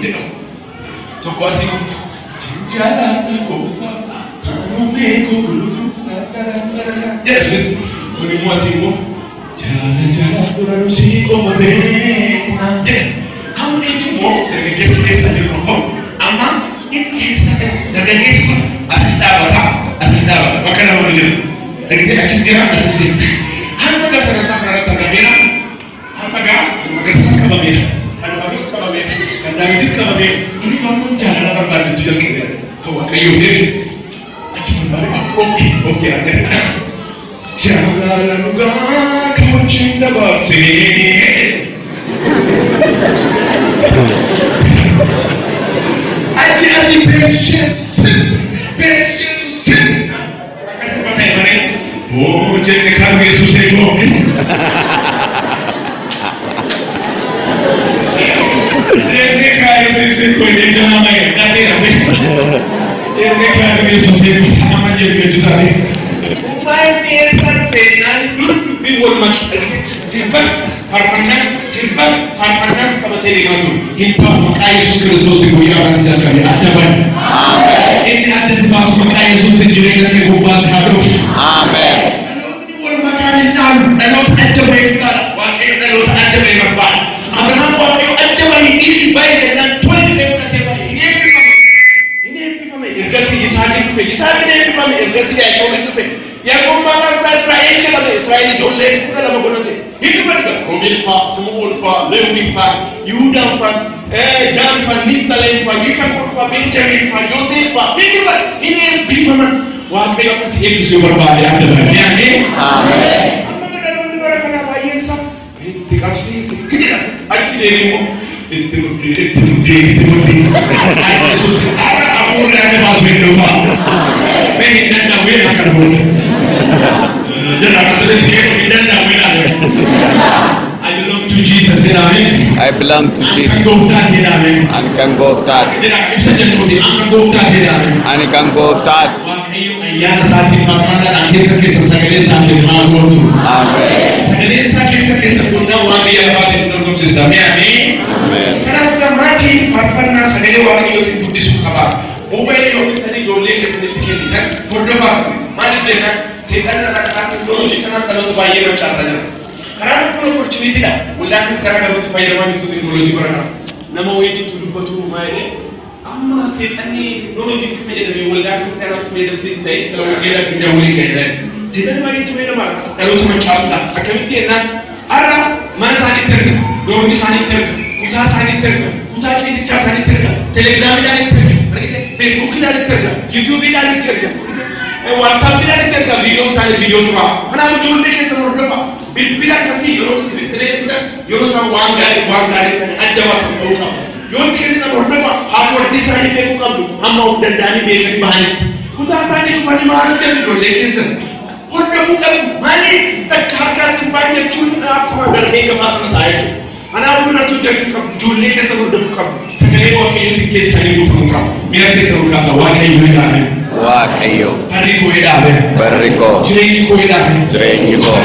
jalan, tu kuasi jalan kota, kamu bego berutu, jadi sebes, boleh muasimu, jalan pulau si kamu bego, jadi kamu ini mau dari kes aja kamu, ama ini kes dari kes asisten, makan apa dulu? Lagi dia aja sekarang asisten. Apa gak sangat pernah tergambar? Apa gak? Maksudnya sekarang ada bagus sekarang kan dari sekarang ini kamu jangan terbaru juga kita. Kau kayu ini aja berbalik oke ada. Jangan lupa kamu cinta bersih. Aja di precious. Makasih Pak Mari. Oh, jadi kan Yesus itu. Jadi kan Yesus itu ini jangan main, kata apa? Jadi kan Yesus itu aman jadi Yesus. Main biasa penal dulu biwon makin. Sifat harpanas kabateri ngatu. Himpa maka Yesus Kristus itu yang anda kami adaban. Amen. Ini ada sebab maka Yesus sendiri yang mengubah hidup. Amen. Lalu ada mereka, wakil lalu ada mereka. Abraham wakil ada bagi ini baik dengan tuan mereka terbaik. Ini apa? Irkasi Ishak itu, Ishak ini apa? Irkasi Yakub itu. Yakub makan Israel kita Israel jole kita lama bodoh. Itu mereka. Robin fa, Samuel fa, Lewi fa, Yuda fa, Dan fa, Niftalen fa, Yisakar fa, Benjamin fa, Yosef fa. Itu mereka. Ini bagaimana? Wakil apa sih yang bisa berbahaya ada banyak ni? Amen. Dikasih sedikit aja, aja dirimu, itu. Ayat Yesus, aku dah masuk rumah. Pengen dah weh akan boleh. Jangan kasih dia pengen dah weh ada. I belong to Jesus, amen. I belong to Jesus. And can go start. And can go start. Ayah saat ini mana kisah sagale sambil mahu tu. Amen. Sagale kisah pun wali yang batin dalam sistemnya ni. Amen. Karena sudah mati, pernah sagale wali yang budi suka bah. Mobile yang tadi joleh kisah ni kan, mudah pas. Mari kita setan nak dulu kita kalau tu bayar macam sana. Karena pun opportunity dah. Ulah sekarang kalau tu bayar macam tu teknologi berapa. Nama itu tu betul mai. Amma setan ni teknologi tu macam ni. Ulah sekarang tu macam tu tak. Selalu kita kita boleh kaya. Setan mai itu macam mana? Kalau tu macam apa? Akamiti nak. Arah mana sani terka, dormi sani terka, kuda sani terka, kuda ciri cah sani terka, Telegram sani terka, Facebook sani terka, YouTube sani terka, WhatsApp sani terka, video tu apa? Mana aku jual ni semua berapa? Bila kasih euro sama wang gari ada masuk berapa? Jual ni semua berapa? Password di sana ni aku kamu, amma udah dari beli bahan. Kuda sani cuma ni mana jadi jual ni Honda bukan mani tak harga simpanya cun apa dari kemas nanti. Anak pun tu jadi jual ke sebab bukan. Sekali waktu itu kes hari itu bukan. Biar kita bukan sawan ini ada. Wah kayo. Hari ko ada. Beriko. Jering ko ada. Jering ko.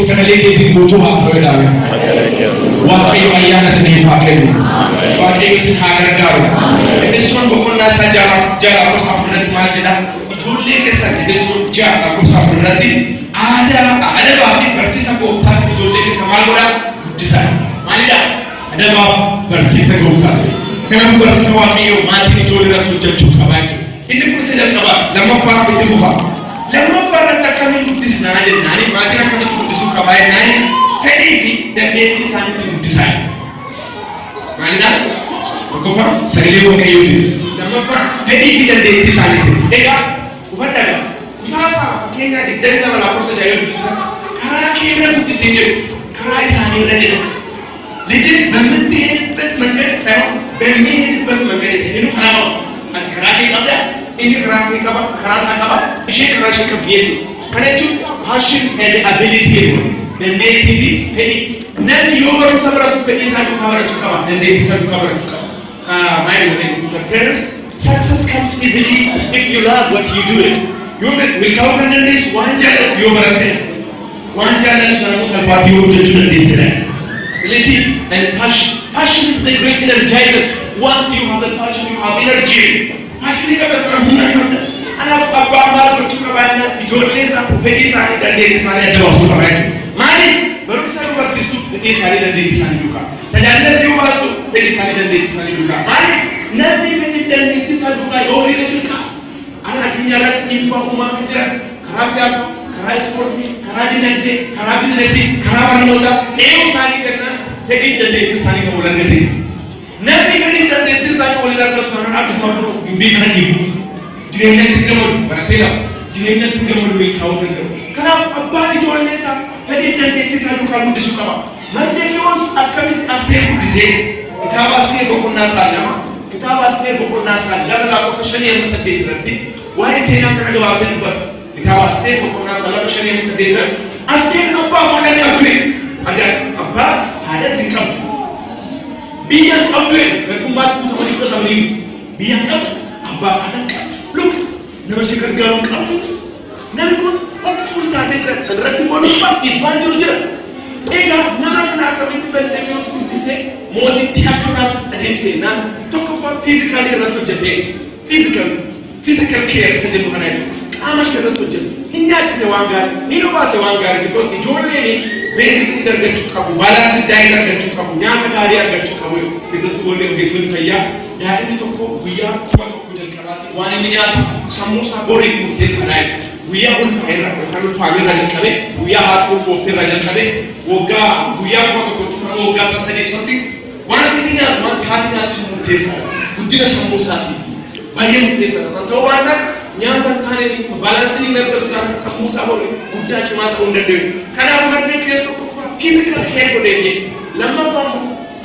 Sekali kita butuh apa ada. Wah kayo ayah nasi pakai. Wah kayo si harga garu. Ini semua bukan nasa jalan aku safran mana jadi. Julle ke saat itu sudah aku safran nanti ada bagi persis aku tak julle ke sama orang guddisaa. Maalidhaa? Adabaaf barsiisa gooftaa. Kanaaf barsiisa Waaqayyoo maatiin ijoollee irratti hojjechuu qabaa jechuudha. Inni kun isa jalqabaa lammaffaa itti fufa. Lammaffaa irratti akkamiin guddisnaa jennaani maatiin akkamitti guddisuu qabaa jennaani fedhii fi dandeettii isaaniitiin guddisaa. Maalidhaa? Tokkoffaa sagalee Waaqayyoo. Lammaffaa fedhii fi dandeettii isaaniitiin. Egaa hubadhaa Kaasaa fakkeenyaa 22 lakkoofsa 6 dubbisa. Karaa kee irra guddisee jedhu karaa isaanii irra jedhu. ልጅን በምትሄድበት መንገድ ሳይሆን በሚሄድበት መንገድ ይሄን ካራው ከራሴ ቀበ እኔ ከራሴ ቀበ ከራሳ ቀበ እሺ ከራሴ ቀበየት ከነቹ ፓሽን ኤንድ አቢሊቲ ነው በኔቲቪ ሄዲ ነን ዮቨር ሰብራቱ ከዲሳዱ ካበረቱ ቀበ እንደ ዲሳዱ ካበረቱ ቀበ ማይ the parents success comes easily if you love what you do you will come and this one jalad yoverate one jalad sanu salpati yoverate እንደዚህ ability and passion. Passion is the great energizer. Once you have the passion, you have energy. Passion is the great energizer. And Abba Marco took a band, he told us that Petty Sani that day is Sani at the hospital. Mani, Barusa versus Petty Sani that day is Sani Luka. The other two was Petty Sani that day is Sani Luka. Mani, nothing that day is Sani Luka, only the Luka. And I think you're not in for Uma Petra, Karasias. Kara sport में kara dinette kara business kara बनना होता एक सारी करना फेडिंग डंडे सारी का बोलने देते न भी फेडिंग डंडे सारी बोलने करता तो ना आप तुम्हारे को भी करना नहीं जिन्हें तिक्के मोड़ बनाते ना जिन्हें तिक्के मोड़ भी खाओ करते करा अब्बा की जोड़ने सा फेडिंग डंडे सारी का मुद्दे सुखा मरने के उस अकमित अस्ते बुद्धिसे किताब अस्ते बकुन्ना साल लगा आपको शनिया में सब देख रहे वही सेना करने के बाद से ऊपर किताब अस्ते बकुन्ना साल में शनिया में सब देख रहे अस्ते अब्बा माने अब्बे अगर अब्बा हादस इनकम बियन अब्बे berkumbat untuk wanita tadi biang kat abah anak look namaskar gaung kat nabi kun hopeful tadi jerat sanrat di mana pasti banjur jerat ega nama nak kami bende yang sudah se modi tiap kena adem se nan tokofa physically ratu jate physical care saja bukan itu amas ratu jate hinja se wangar nino ba se wangar because di jole ni basic dargachuu qabu balance diet dargachuu qabu nyaata gaarii argachuu qabu keessatti bolle ogeessoon fayyaa daa'imni tokko guyyaa kuma tokko jalqabaatti waan inni nyaatu sammuu isaa boriif murteessaadha guyyaa ulfaa irraa yookaan ulfaamee irraa jalqabee guyyaa haati ulfooftee irraa jalqabee waggaa guyyaa kuma tokko yookaan waggaa saddeet isaatti waan inni nyaatu waan haati nyaatu sun murteessaadha guddina sammuu isaatiif baay'ee murteessaadha san ta'uu baannaan nyaata taane balansiin hin argatu taane sammuu isaa bori guddaa cimaa ta'uu hin danda'u kanaaf manneen keessa tokkoffaa physical care godhee lammaffaa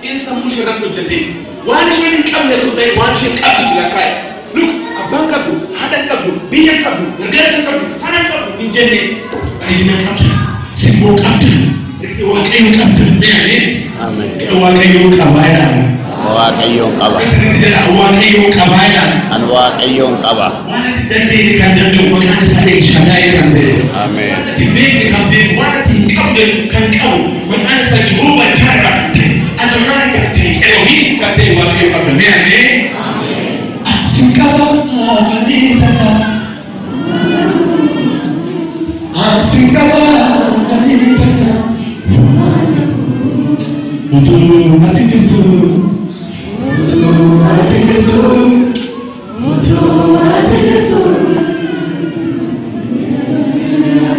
in sammuu ishee irratti hojjetee waan isheen hin qabne ta'e waan isheen qabdu lakkaa'e look abbaan qabdu haadha qabdu biyya qabdu gargaarsa qabdu sana qabdu hin jenne bareedina qabdu simboo qabdu waaqayyo qabdu beekne waaqayyo qabaadhaan waaqayyoon qaba waaqayyoon qabaadhaan an waaqayyoon qaba waan dandeenye kan danda'u maqaan isaa eegsifamee kan ta'e ameen ati beekne kan beeku waan ati hin qabne kan qabu maqaan isaa Jehovah Jireh kan ta'e Adonai kan ta'e Elohim kan ta'e waaqayyo qabda beekne Singkaba kanita Singkaba kanita Mutu hati jitu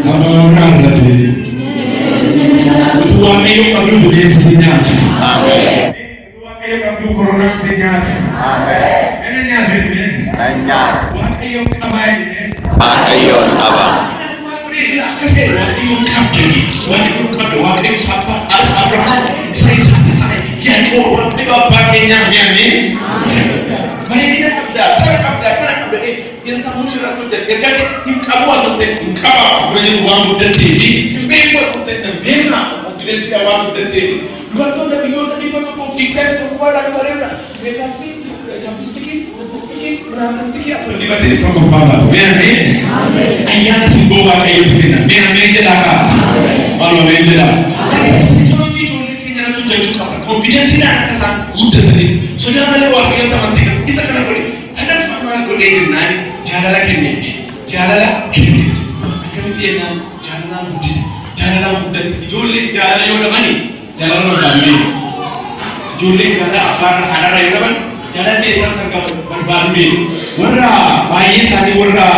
Orang lagi. Tuhan itu kami boleh senyap. amen Tuhan itu kami korang senyap. amen Enaknya betul. nanya Tuhan itu kami. waaqayyoon qaba Ayana simbowa kayo pina. Mera menjela ka. Malo menjela. Teknologi jolne kenya na tuja chuka. Confidence ina kasa muda tadi. So dia male wa kayo tamante. Isa kana bole. Sadar famal ko de nani. Jalala kenne. Jalala kenne. Akami tiena jalala buddhis. Jalala buddha. Jolne jalala yoda mani. jalan berbagi. Julik kata apa ada yang dapat jalan desa terkau berbagi. Warna bayi sani warna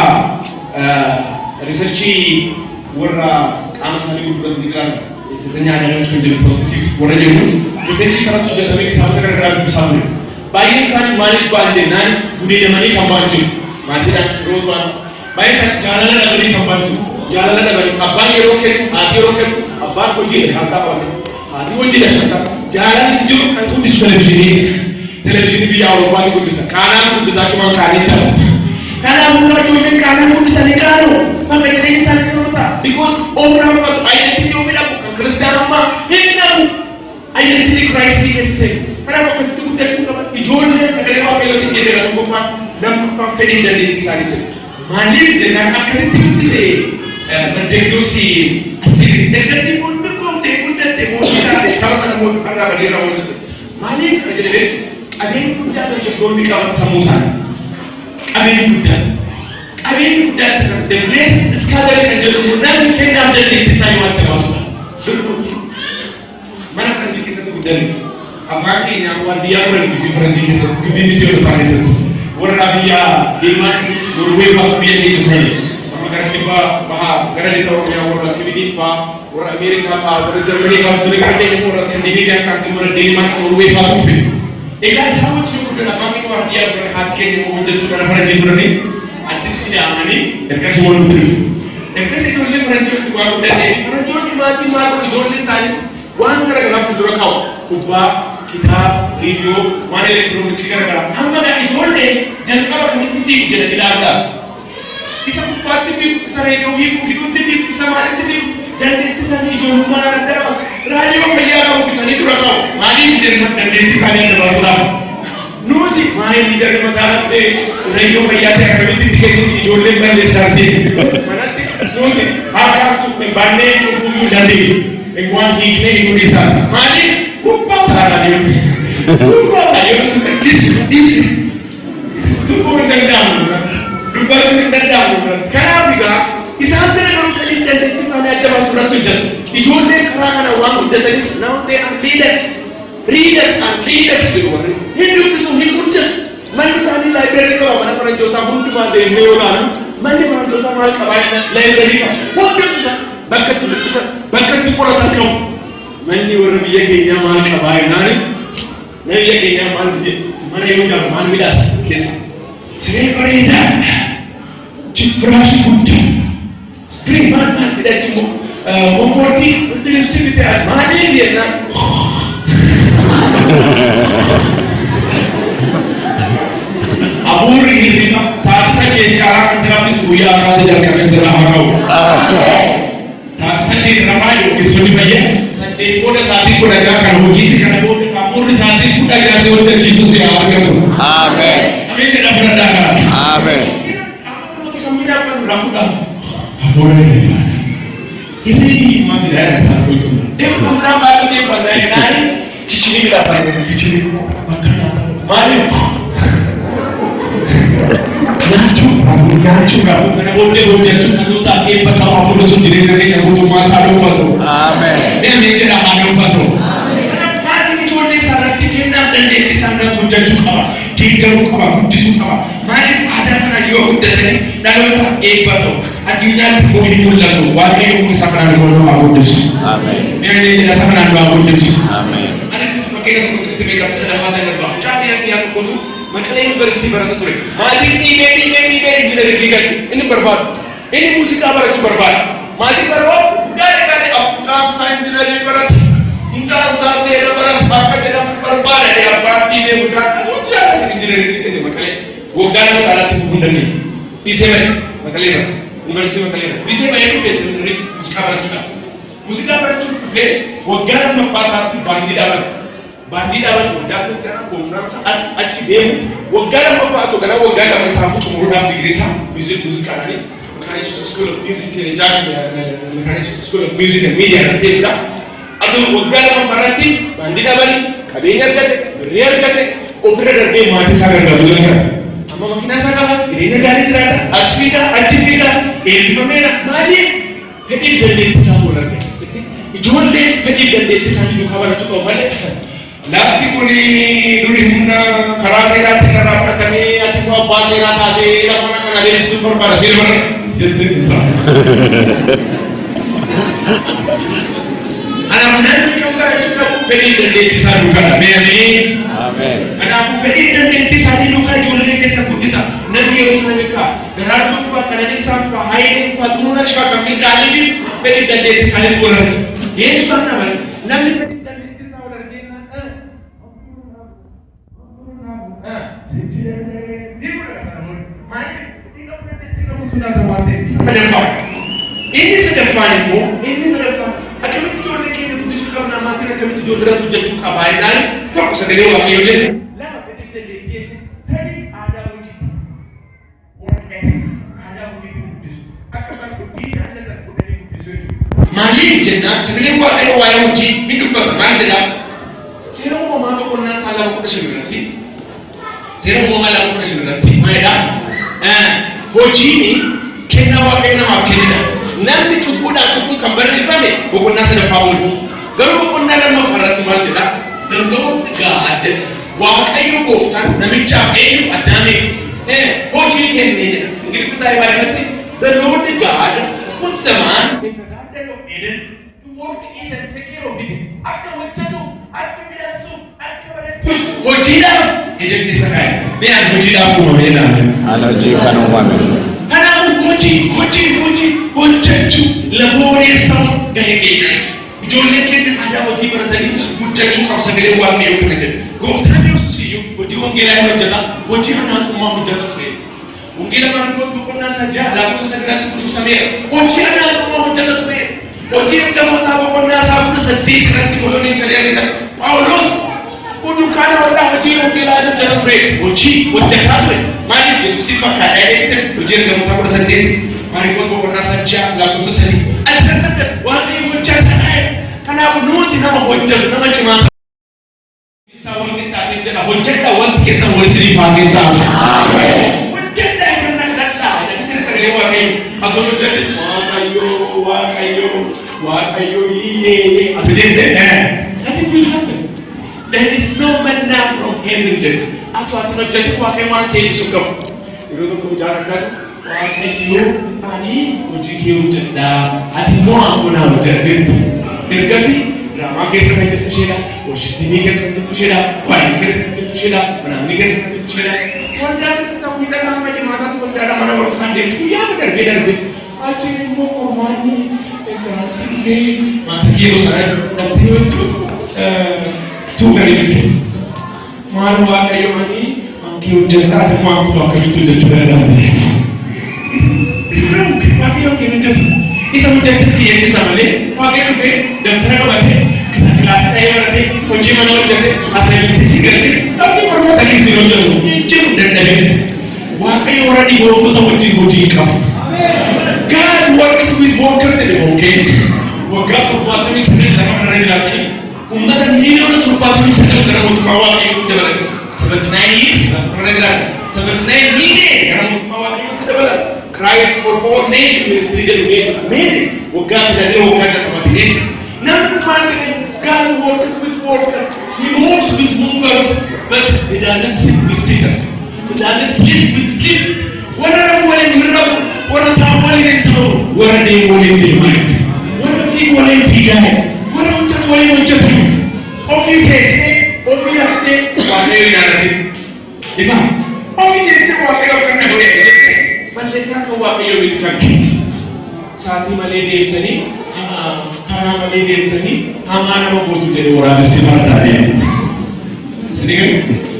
researchi warna kama sani udah dikira. Sebenarnya ada yang menjadi positif. Warna jemu researchi salah satu jatuh kita tahu terkadang bersama. Bayi sani malik banjir nan budaya mani kambanju. Mati dan rotuan. Bayi sani jalan ada beri kambanju. Jalan ada beri abang yeroket, hati yeroket, abang kunci kata apa? Hati kunci kata. Jalan itu kan tu di televisi biar orang itu bisa. Kanan itu bisa cuma kanan tahu. Kanan mula cuma kanan itu bisa nikah. Maka jadi bisa nikah. Because orang itu identity orang bukan Kristen orang. Ini tahu identity crisis. Kenapa pasti itu kita cuma dijualnya sekali apa yang kita jadi dalam kumpulan dan company dari sana itu. Mandi dengan akal itu sih. Berdekusi asli. Dekasi pun kita sama-sama mau karena bagi orang itu. Mandi kerja deh. Ada yang kuda dan jagoan di kawan samusan. Ada yang kuda sekarang. The grace sekadar kerja kemudian kita ada di desain waktu masuk. Mana kerja kita tu kuda ni? Apa yang awal dia orang di kerja kita di misi orang panas itu. Orang dia iman berwebah dia itu kan. Agar kita bahas kerana kita orang orang Sweden orang Amerika orang Jerman orang kerja yang orang Skandinavia kan orang Denmark orang webah tu. Egal sama cuma kita kami orang dia berhati yang mau jadi orang orang di mana ni, aja tidak amani, mereka semua lupa. Mereka sekarang ni orang jual tu orang dah ni, orang jual ni mati jual ni sani, orang kerana pun kau, ubah, kitab, radio, mana elektronik sekarang. Hamba dah jual ni, jangan kalau kami TV jadi tidak ada. Bisa buat TV, bisa radio hidup TV, bisa mana TV, dan itu sani jual mana ada. Radio kaya kamu kita ni turun kau, mari kita dan desi sana ada basulah. Nuji, mari kita ni masalah ni radio kaya tu kami tiga ni jual lepas lesarti. Mana tu? Nuji, ada tu bandai cukup jadi. Ekuan hikne Indonesia. Mari, kumpul ada dia. Kumpul ada dia. Tu pun dendam. Lupa dendam. Kenapa juga? Isam ni kalau kita lihat itu sana ada basulah tu jadi. Ijolne kerana orang muda tadi, now they are leaders di luar. Hindu itu hindu. Mana sani library kalau mana orang jota buntu mana neolan, mana orang jota mal kawain library ka. Buntu tu bakat tu pula tak kau. Mana orang biar kenya mal kawain nari, biar kenya mal mana yang jam mal midas kes. Saya berita, ciprasi buntu. Screen mana tidak cuma memforti untuk sifat mana dia nak. Abur ini saat saya cara keserapis buaya orang tidak kami serah kau. Saat saya ramai orang sudah bayar. Saya pun saat itu dah jalan hoji kerana pun abur saat itu dah jalan seorang Yesus yang harga tu. Amen. Amin tidak berada. Amen. Kalau kami dapat berapa? Abur ini. Ini mati dah tak itu. Dia pernah baru dia pasal ini. Kicik kita pakai kicik makan mari. Gancu kamu kena boleh gancu kamu tak hebat kamu aku langsung jadi negeri kamu tu mata lupa tu. Amen. Dia ni tidak ada lupa tu. Amen. Mari ni cuma ni sahaja kita dan dia sana tu gancu kamu, tiga kamu, disu kamu. Mari ada mana juga kita ni dalam tak hebat tu. Adinya tu hidup lalu. Wajib aku sakran dulu aku disu. Amen. Dia ni tidak sakran dulu aku disu. Amen. Ada pakai kamu seperti mereka sedang ada dalam. Cari yang aku tu. Makanya universiti barat tu. Mati ini dari gigat. Ini berbat. Ini musik apa yang berbat? Mati berbat. Dari Afghan sains dari barat. Hingga saat saya barat apa jadi berbat dari apa ini bukan. Dia dari sini makanya. Bukan cara tu bunda ni. Bisa makanya. Universiti makanya. Bisa itu bisa dari musik apa juga. Musik apa juga. Bukan mempasar di bandi dapat mudah secara konferensi aci demo wogala mafa to kana wogala mai safu to muruda bigrisa music kanani kana school of music ne jami kana school of music and media na tebda adu wogala mafarati bandi dabali kabenya gade real gade operator de mati sagar da bulan amma makina saga jine gari tirata achika elfamena mali hedi dende safu rage ijoolleen fedhii dandeettii isaanii duukaa barachuu qabu malee lafti kun durii humna karaa seeraatti irraa fudhatamee ati immoo abbaa seeraa taatee lafa kana adeemsisuu barbaada seera bara jettee Anaaf namni kan barachuu qabu fedhii dandeettii isaa duukaa beekanii. Kanaafuu fedhii dandeettii isaanii duukaa ijoollee keessa guddisa. Namni yeroo sana beekaa garaartuu fa'aa qananiisaa fa'aa haayilee fa'aa xuruura shifaa kan milkaa'anii fedhii dandeettii isaanii godhatu. Eenyu isaan nama namni fedhii dandeettii isaa wal argina inni sadaffaan immoo akkamitti ijoollee keenya guddisuu qabna maatiin akkamitti ijoollee hojjechuu qabaa jennaan tokko sagalee waaqayyoo jenna lama fedhii dandeettii sadii aadaa hojii aadaa hojii guddisuu akka isaan hojii jaallatan godhanii guddisuu jechuudha. Maaliif jennaan sagalee waaqayyoo waa'ee hojii ni dubbata maal jedhaa seera uumamaa boqonnaa isaa 2:15 irratti seera uumamaa 2:15 irratti maalidhaa hojiin kennaa waaqayyo namaaf kennedha. Namni cubbuudhaan dhufuun kan barreeffame boqonnaa sadaffaa oolu. Garuu boqonnaa lammaffaa irratti maal jedha? Dargaggoo gaadde waaqayyo gooftaan namichaaf eenyu addaamee hojii kennee jedha. Ingiliffaa isaa irratti the Lord God put the man in the garden of Eden to work it and take care of it. Akka hojjetu, akka midhaansu, akka baratu hojiidhaaf Eden keessa kaa'e. Mee hojiidhaaf uumamee laata? Ana hojii kan uumame. Kanaafuu hojii hojjechuu labooreessamu gahee keenyaati. Ijoolleen keenya aadaa hojii baratanii guddachuu qabu sagalee waaqayyoo kana jedhu. Gooftaan Yesuus iyyuu hojii wangeelaa hojjeta, hojii anaatummaa hojjeta ture. Wangeela Maarqos boqonnaa 6:9 ibsameera. Hojii anaatummaa hojjeta ture. Hojii ergamootaa boqonnaa 8 irratti Bolonii Galiyaadha. Phaawulos dukaana waldaa hojii wangeelaa hojjeta ture. Hojii hojjetaa ture. Maaliif Yesuusiin fakkaatee jedhee hojii ergamootaa 8 Maarqos boqonnaa 6:3 asirratti waaqayyo hojjetaa ta'e. Kanaafuu nuti nama hojjetu nama cimaa isa wanti taatee jedha hojjedha wanti keessan wal sirii faamee taatu. Hojjedha yeroo sana kadhadhaa jedhanii sagalee waaqayyo atoo hojjete waaqayyo iyyee atoo jette nothing will happen. There is no manna from heaven jedhu atoo ati hojjete waaqayyo waan seenisuu qabu. Yeroo tokko jaalladhatu waaqayyo ani hojii kee hojjedha ati immoo angoonaa hojjedheetu. Ergasii drama keessa kan jirtu isheedha, hojjetinii keessa kan jirtu isheedha, waayee keessa kan jirtu isheedha, manaamni keessa kan jirtu isheedha. Waldaa keessaa miidhagaa amma jimaataatu waldaadha mana barumsaan deemtu yaada darbee achiin immoo qormaanni eegalaasiillee maata yeroo sana jiru fudhattee hojjetu tuugalee dhufe. Maal waaqayyo ani ankee hojjetaa ati immoo akkuma akkamitti hojjechuu danda'amne. Waaqayyo ankee hojjetu. Isa hojjete si eebbisa malee waaqayyo dhufee dabtara qabatee kilaasii ta'ee baratee hojii mana hojjete asirratti si galche dhabbii barnoota keessi hojjetu jedhu danda'ee waaqayyo warra dhibootota wajjin hojii qabu. God works with workers in the volcano. Waggaa 79 lafa kana jiraatanii uummata miiliyoona 79 gara mootummaa waaqayyootti dabalatan. 79 years lafa kana jiraatan. 79 million gara mootummaa waaqayyootti dabalatan. Christ for all nations ministry is amazing. God works with workers. He moves with movers, but He doesn't sleep with sleepers. He doesn't sleep with sleepers. What are you willing to do? What are you willing to do? What are they willing to do? What are they willing to do? What are you willing to do? Only they say, only they say, what are you doing? Only they say, what are you doing? Malleessaa kan waaqayyoo miti kan kennu saatii malee deemtanii karaa malee deemtanii hamaa nama gootu jedhe waraabessi fardaan deemu.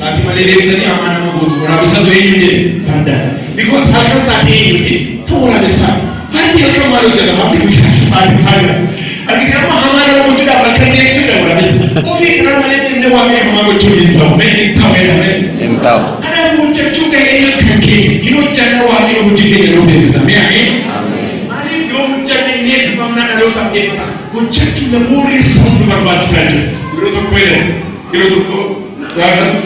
Saatii malee deemtanii hamaa nama gootu waraabessatu eenyu jedhe fardaan. Because halkan saatii eenyu jedhe kan waraabessaa fardi akka maal hojjeta hamdi guyyaa saatii isaa jira. Argite amma hamaa nama gochuudhaaf halkan deemtu jedha waraabessa. Ofii karaa malee deemnee waaqayyo hamaa gochuu hin ta'u. Hin ta'u. Kanaafuu hojjechuu gahee eenyu kan kennu. Hojjanna waaqayyo hojii keenya nuu deebisa. Ameen. Maaliif yoo hojjanne hin eebbifamnaa dhalootaaf eebbata. Hojjechuun labooreessa hundi barbaachisaa jira. Yeroo tokko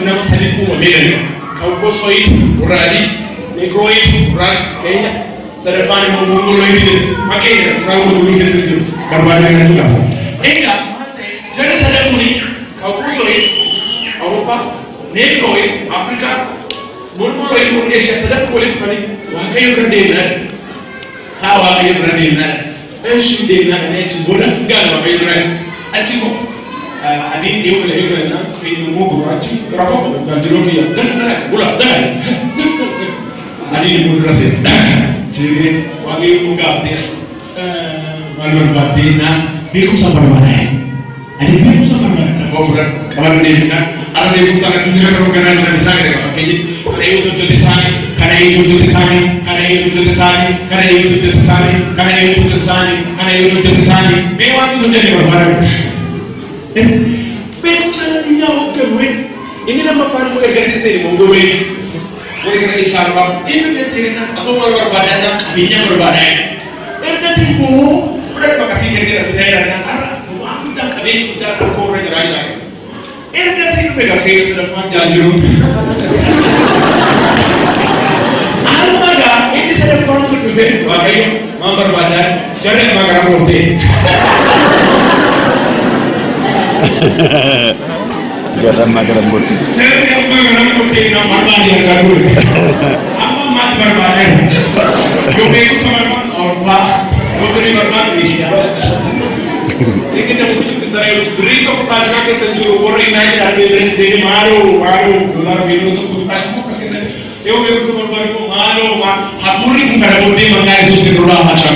nama sadiitu uumamee jedhama. Kaawukoo soyit urraadii, negrooyit urraachi keenya sadaffaan immoo mongolooyit jedhama. Fakkeenya kaawukoo durii keessa jiru barbaadee kan jiru. Egaa jara sadafuni kawusoi Awuroopaa Neegrooyi Afrikaa Murmurooyi Murgeeshaa sadafu waliin dhufanii Waaqayyo bira deemnaa haa Waaqayyo bira deemnaa eessi deemnaa kana achi booda gaala Waaqayyo bira achi moo adiin dhiyoo kana yoo galanaa eenyummoo gurraachi rakkoo gaandiroo biyya gana bula gana adiin immoo dura seeree Waaqayyo immoo gaafatee maal barbaadee naa beekumsa barbaadee ani beekumsa barbaadee boora qaban deemna ala beekumsa kan tujuh kan ganaan jiran isaan gara fakkeenya kana yoo tujuh isaanii kana yoo tujuh isaanii kana yoo tujuh isaanii kana yoo tujuh isaanii kana yoo tujuh isaanii kana yoo tujuh isaanii mee waan tujuh ni barbaadee beekumsa natinya hogganwe inni nama faana mu ergasiisee mongowe wani kana ishaarwa inni keessee na asuma barbaadaa qabeenya barbaadaa ergasii boo udah makasih kira-kira saya dan arah aku dah kabin udah aku orang jerai lagi. Erga sih mereka kaya sudah panjang jurung. Almaga ini sudah kurang berbeda. Makanya mambar badan jangan magar roti. Jangan makan roti. Jangan makan roti nak makan dia garut. Apa mat berbadan? Jom ikut sama orang. Memberi berkat Indonesia. Ini kita butuh Israel beri kepada kita sendiri. Orang ini ada di sini malu, dolar biru untuk kita kasih nanti. Yo begitu berbagi malu, hapuri bukan budi maka Yesus sedurah macam.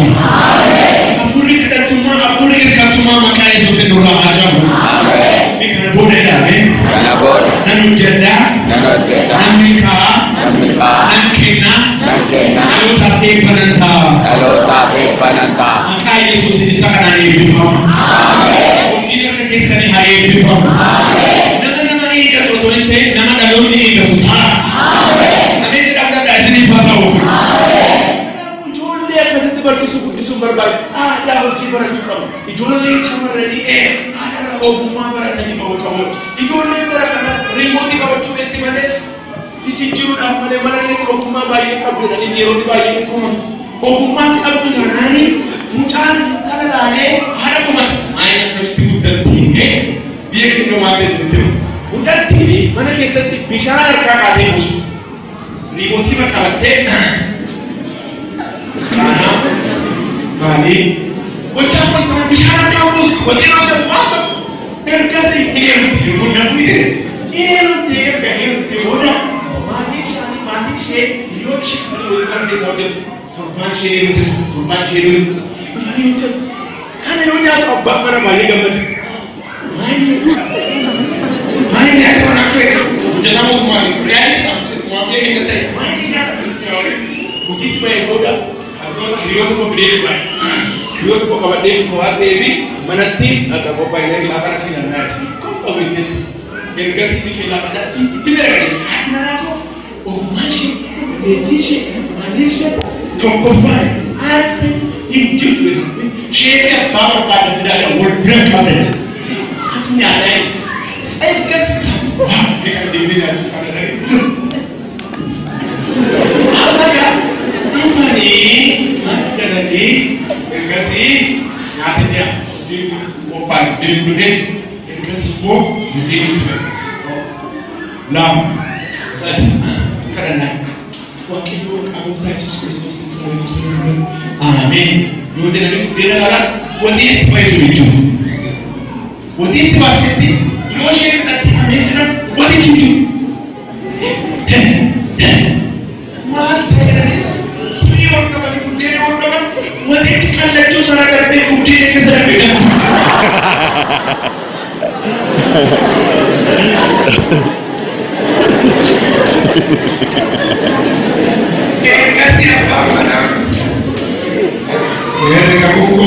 Hapuri kita cuma maka Yesus sedurah macam. Ini kerana boleh dah, Karena boleh. Nanu jeda, Namika, Nankina, Lalu tapi penanta. Maka Yesus ini sangat hari hidup. Amin. Tidak kita ni hari hidup. Amin. Nama ini kalau ente, nama dalam ini kita. Amin. Tapi tidak ada dari sini pasau. Amin. Jual dia kasih bersusu berbalik. Ada uji berjuang. Jual dia sama ready. Ada ogumah beratnya mau kamu. Jual dia beratnya remote kamu cuci di mana? Dicicur apa mana ni ogumah bayi kamu dari dia roti bayi kamu. Ogumah kamu jangan muncul kalau dah ada kamu. Main kamu tidur tinggi. Dia kena mati sendiri. Udah tinggi mana kisah bicara kakak dia musuh. Remote macam apa? Karena kali ucapan kamu bicara kamus, wajib ada apa? Berkasih ini mudah mudah. Ini mudah. Manisha, yuk sih kalau orang desa itu formal sih. Kan itu jangan coba mana balik gambar. Main ya orang aku itu jangan mau kemana. Realiti mau dia kita tanya. Main dia tak uji tu yang bodoh. Kalau hidup tu berdiri baik. Hidup tu kalau dia kuat dewi menanti atau apa yang lagi lapan asing dan lain. Kau begitu. Berkasih di lapan tidak ada. Mana aku? Oh masih, Malaysia, Tongkopai, ada hidup ini. Siapa tahu pada tidak ada word pada. Aslinya ada. Kasih wah dia diri ada pada dari. Apa ya? Apa ni? Ada lagi. Kasih. Nyatanya di Tongkopai, di Brunei. Kasih pun di Lam. Karena waktu aku Yesus Kristus selalu amin. Dulu jadi dia adalah wanita itu. Wanita pasti. Dulu saya tadi amin jangan wanita itu. Mati. Ini orang kembali budi orang kawan. Wanita kan lecu sana kerja budi ke sana beda. Kasih apa mana? Mereka buku.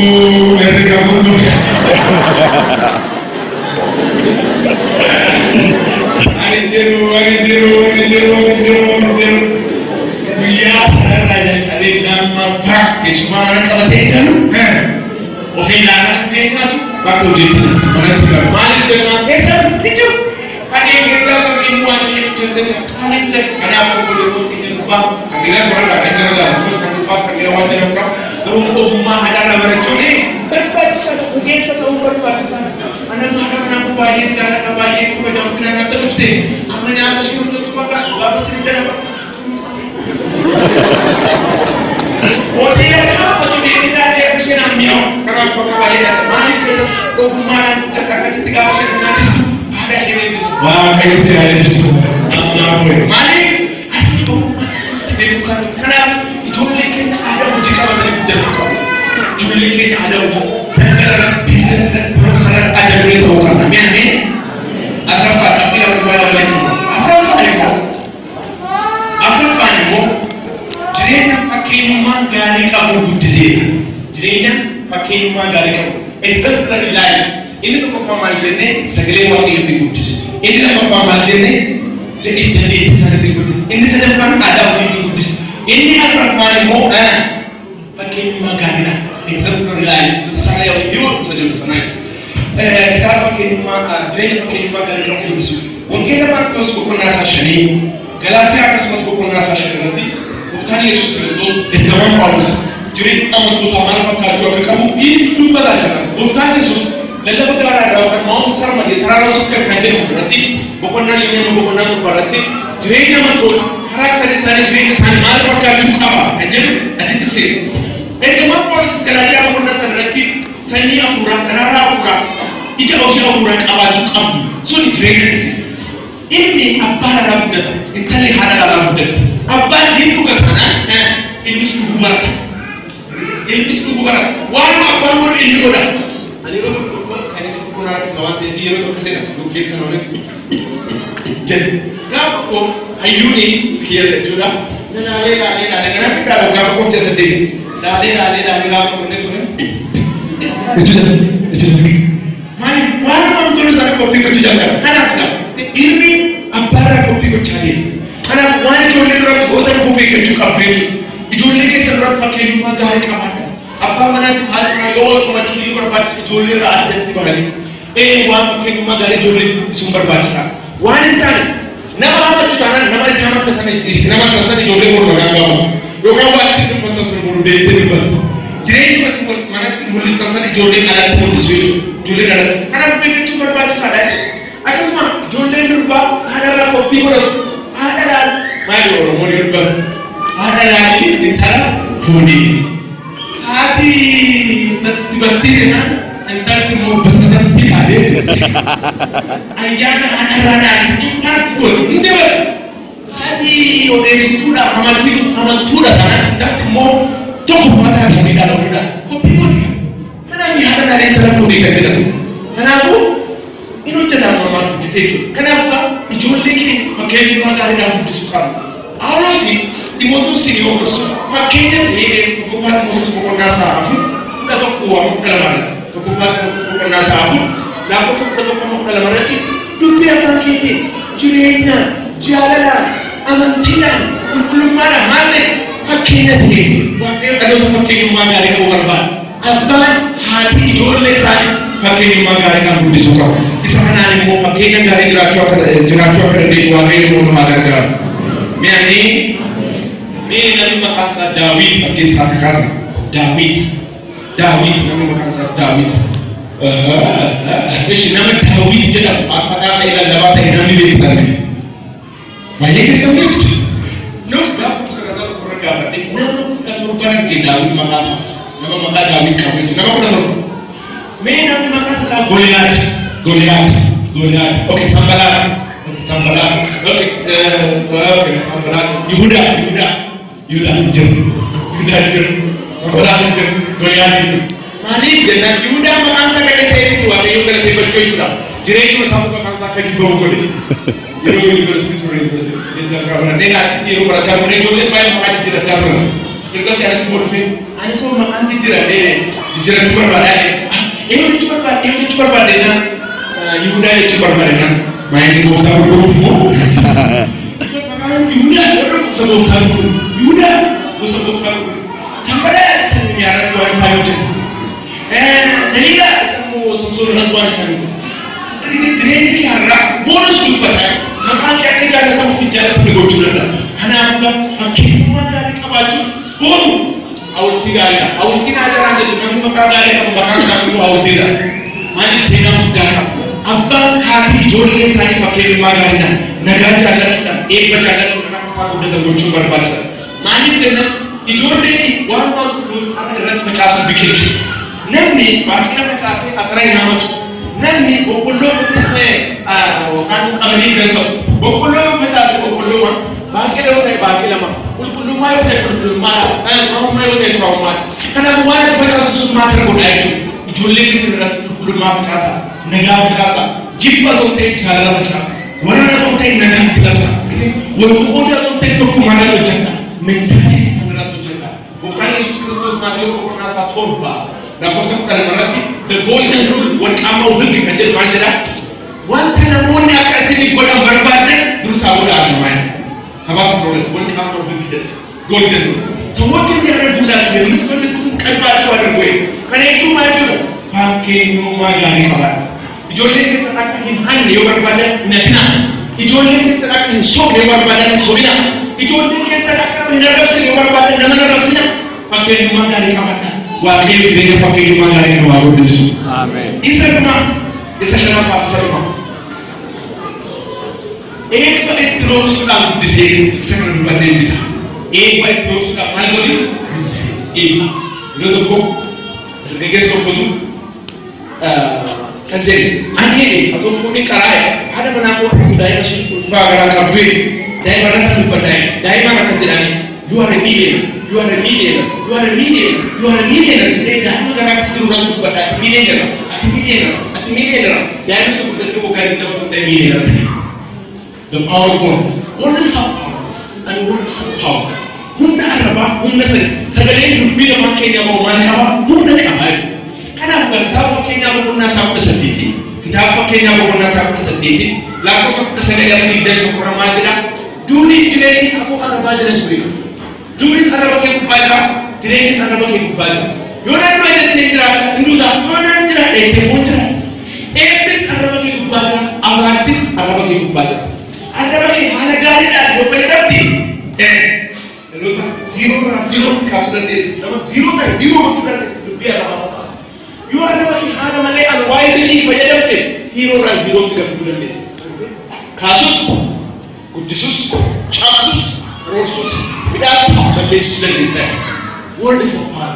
Anjir. Dia sadar aja cari nama pak. Semua orang kalau tinggal, oke lah, tinggal tu. Waktu itu, mana tinggal? Malik dengan desa itu. Ada yang kita keilmuan cerita sekali kita ada apa boleh tinggal lupa. Akhirnya seorang tak kenal dah. Terus kan lupa pergi lewat dalam kau. Rumah ada nama recuri. Berbaca sana ogeessa ta'uu barbaachisaa ana maana mana ko baay'ee jaalladha baay'ee kabajaa fi naannoo dhufte amma nyaata ishee hojjetu bakka gaafa sirrii jedhama hoteela gaafa hojii ilaalee akka isheen ammi'oo karaa bakka baay'ee maaliif jedhu ogummaadhaan akkasitti gaafa isheen nyaachistu haadha ishee eebbisu waaqayyo si haa eebbisu maaliif asii ogummaadhaan beekumsaan kanaaf ijoollee keenya aadaa hojii qabatanii guddachuu qabu ijoollee keenya aadaa hojii daldala biizinasii profesional ajaa'ibee ta'uu qabna mi'aamee afraffaa qabxii barbaada afraffaan immoo jireenya fakkeenyummaa gaarii qabu guddiseera jireenya fakkeenyummaa gaarii qabu exemplary life inni tokkoffaa maal jennee sagalee waaqayyooti guddise inni lammaffaa maal jennee dandeettii isaaniitti guddise inni sadaffaan aadaa hojiitti guddise inni afraffaan immoo fakkeenyummaa gaariidha exemplary life sagalee waaqayyoo isa jedhu sanaa kitaaba fakkeenyummaa jireenya fakkeenyummaa gaarii qabu guddisuu wangeela Maatewos boqonnaa 5 Galaatiyaa akkasumas boqonnaa 5 irratti Gooftaan Yesuus Kiristoos ergamaan Phaawulos jireenya amantoota maal fakkaachuu akka qabu dubbataa jira. Gooftaan Yesuus lallaba gaaraa irraa yookaan ma'umsa malee taraaraa sukkar kan jedhamu irratti boqonnaa 5 amma boqonnaa 7 irratti jireenya amantoota karaktara isaanii jireenya isaanii maal fakkaachuu qaba kan jedhu achitti ibseera. Ergamaan Phaawulos Galaatiyaa boqonnaa 5 irratti sanyii hafuuraa daraaraa hafuuraa ija ofii hafuuraa qabaachuu qabdu sun jireenya keessatti. Inni abbaa irraa guddata intalli haadha irraa guddata abbaan hindu kanaan innis dhugu barata waan abbaan warri inni godha ani yeroo tokko saayinis boqonnaa isa waan ta'eef yeroo tokko seena keessa noone jedhu gaafa koo hayyuuni kiyya jechuudha laalee kanatti gaafa koo keessa deemu laalee gaafa koo keessa jechuudha maali waan waan godhu sana kophii gochuu jalqaba kanaaf ilmi abbaarraa kophii gochaa deema kanaaf waan ijoollee duratti goota dhufuu beekkachuu qabdu ijoollee keessa duratti fakkeenyummaa gaarii qabaadha abbaa manaatti haadha yoo qabachuu ni barbaachisa ijoollee irraa addatti bahanii waan fakkeenyummaa gaarii ijoollee sun barbaachisa waan hin taane nama hamatu taanaan nama isin hamata sana isin hamata sana ijoollee mormanaa gaafa yookaan waan isin dubbatan sun bulu beektee dubbatu jireenyi mas manatti mul'istan sana ijoolleen alatti mul'isu jechuudha ijoolleen alatti kanaaf beekkachuu barbaachisaadha akkasuma ijoolleen durbaa haadharraa qophii godhatu haadharraa maali oromoon dubbatu haadharraa intala fuudhii haati battii jenaan intalti immoo battatatti haadhee jirti ayyaana haadharraa dhaabbii intalti godhu hin dabatu haati odeessituudha amantuudha kanaan intalti immoo tokko maataa ishanii dhaloodudha qophii godhu kanaaf haadharraa intala fuudhii kan jedhamu kanaafuu ini hojjetaa normaal hojjisee jiru kanaafuu ijoollee keenya fakkeenyummaa gaariidhaan guddisuu qabna Phaawulos Ximootiyoos yoo gorsu fakkeenya ta'ee tokkoffaa Ximootiyoos boqonnaa 4 tokkoffaa boqonnaa 4 lakkoofsa 11 irratti dubbii afaan keetii jireenya jaalalaan amantiidhaan qulqullummaadhaan maal ta'e fakkeenya ta'ee waaqayyo dhaloota fakkeenyummaa gaarii qabu barbaada abbaan haati ijoollee isaanii fakkeenyummaa gaarii kan guddisuu qabu isa kanaan immoo fakkeenya gaarii jiraachuu akka dandeenyu waaqayyo nu haa gargaaru mi'anii namni maqaan isaa Daawit as keessaa akka kaasa Daawit namni maqaan isaa Daawit nama Daawit jedhamu afaan ta'e lallabaa ta'e namni beekame baay'ee keessa beektu nama gaafa sagantaa tokko irra gaafadhe nama torban Daawit maqaa isaa nama maqaa Daawit qabu nama kudha torba Mee namni maqaan isaa Goliyaad. Okay, Sanballat. Okay, Yihudaa jiru. Sanballat jiru. Goliyaad jiru. Maaliif jennaan Yihudaa maqaan isaa galateeffatu waaqayyoon galateeffachuu jechuudha. Jireenyuma isaa maqaan isaa akka jibbamu godhe. Yeroo yuunivarsiitii ture yeroo barachaa ture ijoolleen baay'ee maqaa jijjiirachaa turan. Erga isheenis morfee ani soo maqaan jijjiirachuu barbaadaa Eenyutu barbaade na Yihudaa jechuun barbaade na maayini gooftaa gurguruuf Yihudaa gosa gooftaa gurguru Yihudaa gosa gooftaa gurguru Sanballat yaadatu waan taa'ee jiru Daliilaa sammuu Samsoon irratti waan taa'ee jiru jireenyi har'aa boonus dubbata maqaan kee akka jaallatamuuf hin jaallatamne gochuu danda'a kanaafuu fakkeenyummaa gaarii qabaachuuf boonu hawultii gaariidha. Hawultiin ajaa'ibaa jedhu namni maqaa gaarii qabu maqaan isaa immoo hawultiidha. Maaliif seenaa guddaa qabu? Abbaan haati ijoollee isaanii fakkeenyummaa gaariidha. Nagaa jaallachuudhaan, eebba jaallachuudhaan akka isaan guddatan gochuu barbaachisa. Maaliif jenna ijoolleen waan akka irratti facaasuuf biqilchu. Namni baay'ina facaasee atara hin haamatu. Namni boqqolloo facaasee yookaan qamadii galfatu. Boqqolloo facaasee boqqolloowwan baay'ee yoo ta'e baay'ee lama. Qulqullummaa yoo ta'e qulqullummaadha. Xuraa'ummaa yoo ta'e xuraa'ummaadha. Kanaafuu waan itti facaasu sun maal godha jechuudha. Ijoolleen keessa irratti qulqullummaa facaasa. Nagaa facaasa. Jibba yoo ta'e jaalala facaasa. Waraana yoo ta'e nagaa itti labsa. Walqooda yoo ta'e tokkummaa irratti hojjeta. Mentaalii isaan irratti hojjeta. Gooftaan Yesuus Kiristoos Maatiyyoos boqonnaa isaa torba lakkoofsa 10 irratti the golden rule walqaama hirri kan jedhu maal jedha? Wanta namoonni akka isin godhan barbaadan dursaa godhaa maal? Sababa ፍሮለት ወልቃማ ህግ ደስ ጎልደን ሰዎችን ያረዱላችሁ የምትፈልጉትን ቀልባችሁ አድርጎ ከኔቹ ማይችሉ ፋኬኙ ማጋሪ ከባል ኢጆሌ ከሰጣከኝ አንድ የወርባደ ነትና ኢጆሌ ከሰጣከኝ ሶብ የወርባደ ሶቢና ኢጆሌ ከሰጣከኝ ነረብስ የወርባደ ነመረብስና ፋኬኙ ማጋሪ ከባታ ዋቄ ቢደ ፋኬኙ ማጋሪ ነው አጎድሱ አሜን ይሰማ የሰሸናፋ ተሰማ एक बाइक रोज का दिसे सेकंड बंदे दिखा एक बाइक रोज का मान लो एक जो तो को लेके सो को कैसे आने तो थोड़ी कराए ada menaku daya sih kurva gara kabir daya mana kan berdaya daya mana kan jalan you are a millionaire you are a millionaire you are a millionaire you are a millionaire jadi jangan gara seluruh orang berdaya millionaire daya itu seperti itu bukan itu millionaire. The power of words. Words have power, and words have power. Hunda araba, hunda sagale dubbi da makenya ba man kawa, hunda kabai. Kana ga makenya ba kunna sabta sabiti. Kita makenya ba kunna sabta sabiti. La ko sabta sagale abdi del ko rama jira. Duri jireni aku araba jira juri. Duri araba ke kubala, jireni araba ke kubala. Yonan no ide tindra, nduda, yonan jira ete monjira. Ebis araba ke kubala, awasis araba ke kubala. Ada lagi hal gari dah, bukan berarti. Zero kasuran des, zero kan, zero waktu kan des, itu biar apa? You ada lagi hal mana yang wise ini baca dapat, hero ran zero tiga bulan des. Kasus, kudisus, chasus, rosus, bidasus, dan desus dan desa. Word is for part.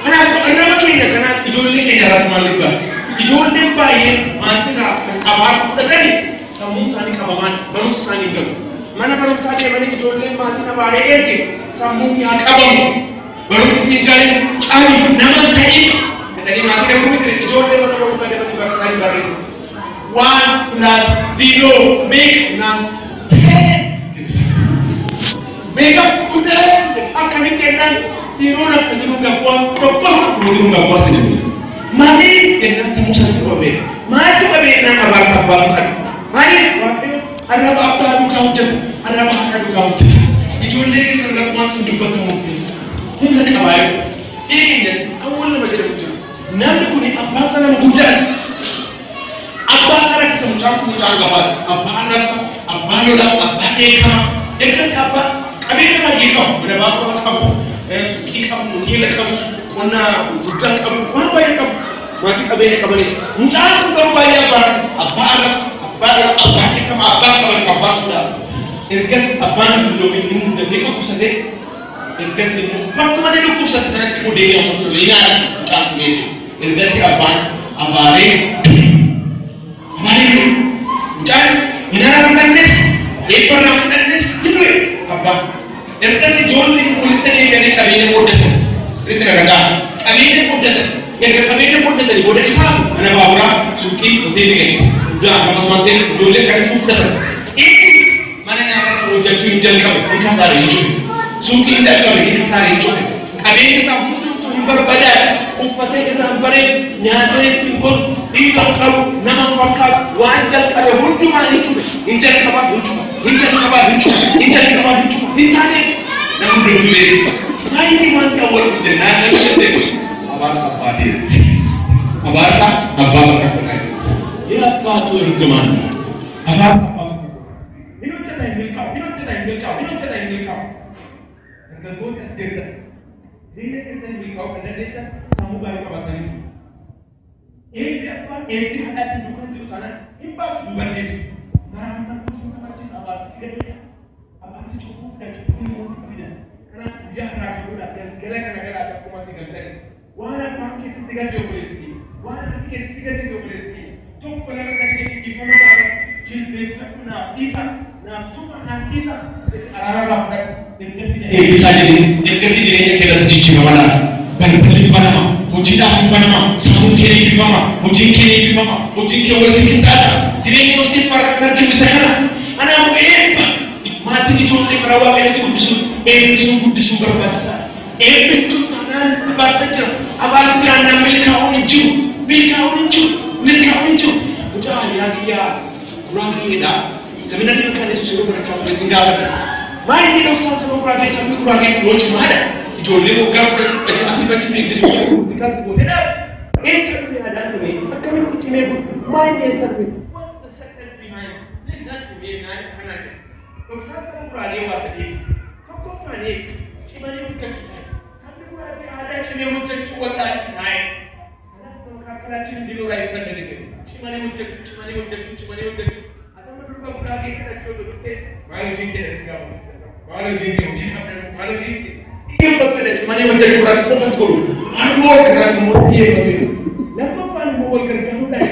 Karena lagi ni, karena ijoollee keenya irratti maal dhibba? Ijoolleen baay'een wanti abaarsa fudhatanii sammuu isaanii qabaman barumsa isaanii galu. Mana barumsaa deemanii ijoolleen maatiin abaaree erge sammuu yaa qabamu. Barumsi siin gaarii caalu nama ta'in jedhanii maatiin akkuma jiru ijoollee mana barumsaa deemanii barsiisaa isaanii barreessu. 1 + 0 make 10. Make up kudaan akkamitti jennaan Zero nak kejuruh gapuan, propos kejuruh gapuan sendiri. Mari kita semua satu kabe. Mari tu kabe nak kabar sabar kan. Mari waktu ada apa adu kau jam, ada apa adu kau jam. Itu lagi sergapuan sudah bertemu bisa. Kita kabar. Ini awal nama jadi macam. Nabi kuni apa sana mudah. Apa sana kita macam mudah kabar. Apa anak apa lola, apa dekam. Itu siapa? Kami kita lagi kau. Berapa orang kamu? Suki kamu, gila kamu, mana hujan kamu, mana banyak kamu, mati kabelnya kamu ni, hujan baru banyak barat, apa anak, apa ni kamu, apa sudah, ergas apa ni belum ini, dah tengok kusade, ergas ini, kamu mana dulu kusade sana tipu dia yang masuk, ini ada hujan itu, ergas apa ni, hujan, ini ada manis, ekor manis, itu apa? Erkasi John ni kulit ni dari kabinnya muda tu, itu nak kabinnya muda tu, yang kabinnya muda tadi muda isam, mana bawa suki hotel ni, dah kamu semua John kabin muda tu, ini mana yang orang hujan tu hujan kamu, ini sari hujan, suki hujan kamu, ini sari hujan, kabin isam muda tu berbeda, upatnya isam berbeda, nyata timbul, tinggal kamu, nama fakar, wanjal kamu, hundu mana hujan, hujan kamu hujan. Hinjan kabar lucu, hintanya, namun belum dulu. Nah ini mantap awal jenah, abarsa padir, abarsa apa berkata? Ya apa tu kemana? Abarsa apa? Ini cerita yang kau. Dengan kau yang cerita. jireenya keessanii milkaa'uu kan dandeessan sammuu gaarii qabaatanii. Eebbi abbaa eebbi haadhaa isin duukaan jiru taanaan hin baatu duubanneetu. Garaamummaan kuusuun barbaachisa abaatitti gadeedha. Abaatitti cubbuu fida cubbuu immoo fida. Kanaaf guyyaa irraa kanuudha galgala kana gara akkuma asii galtani. Waan abbaan keessatti gadde obboleessi. Waan ati keessatti gadde obboleessi. Tokko lama sadii dhiifama ta'a. Jilbeeffadhu naaf dhiisa. Naaf tufa naaf dhiisa. Araara fudhadhu. Eebbisaa jedhee ergasii jireenya keerratti jijjiirama laata. Balballi banama. Hojiidhaaf banama. Sammuun kee eebbifama. Hojiin kee eebbifama. Hojiin kee wal si qixxaata. Jireenya hoosiif farqa argamisa kana. Anaaf eebba. Maatiin ijoollee karaa waaqayyooti guddisuu barbaachisaa. Eebbichuun taanaan dhibaasaa jira. Abaalitti naannaan milkaa'uun hin jiru. Milkaa'uun hin jiru. Mucaa ayyaa biyyaa Guraageedha. Zamina kan Yesuus yeroo barachaa ture hin gaafata. Maayini dhoksaa saba Guraagee sabni Guraagee dhiyoo cimaadha. Ijoollee waggaa fudhatu asifatti beeksisuu kan gooteedha. Eessa dhufe aadaan dhufe akkamitti cimee bulu maayini eessa dhufe? What's the second behind? Listen to me man kana jedhe. Dhoksaa saba Guraagee waa sadii. Tokkoffaanii cimanii hojjechuudha. Sabni Guraagee aadaa cimee hojjechuu wal'aachisaa. Sanatti makaakalaatiin bilooraa eebbata dhibee. Cimanii hojjechuu. Adama durba Guraagee kadhachuu dhufe maal hojii keessa gaafa. Maal hojii hojii qabdan maal hojii Iyyuu bakka cimanii hojjechuu irratti fokas godhu. Anuu wal gargaaru immoo xiyyeeffatu. Lammaffaan immoo wal gargaaruudhaan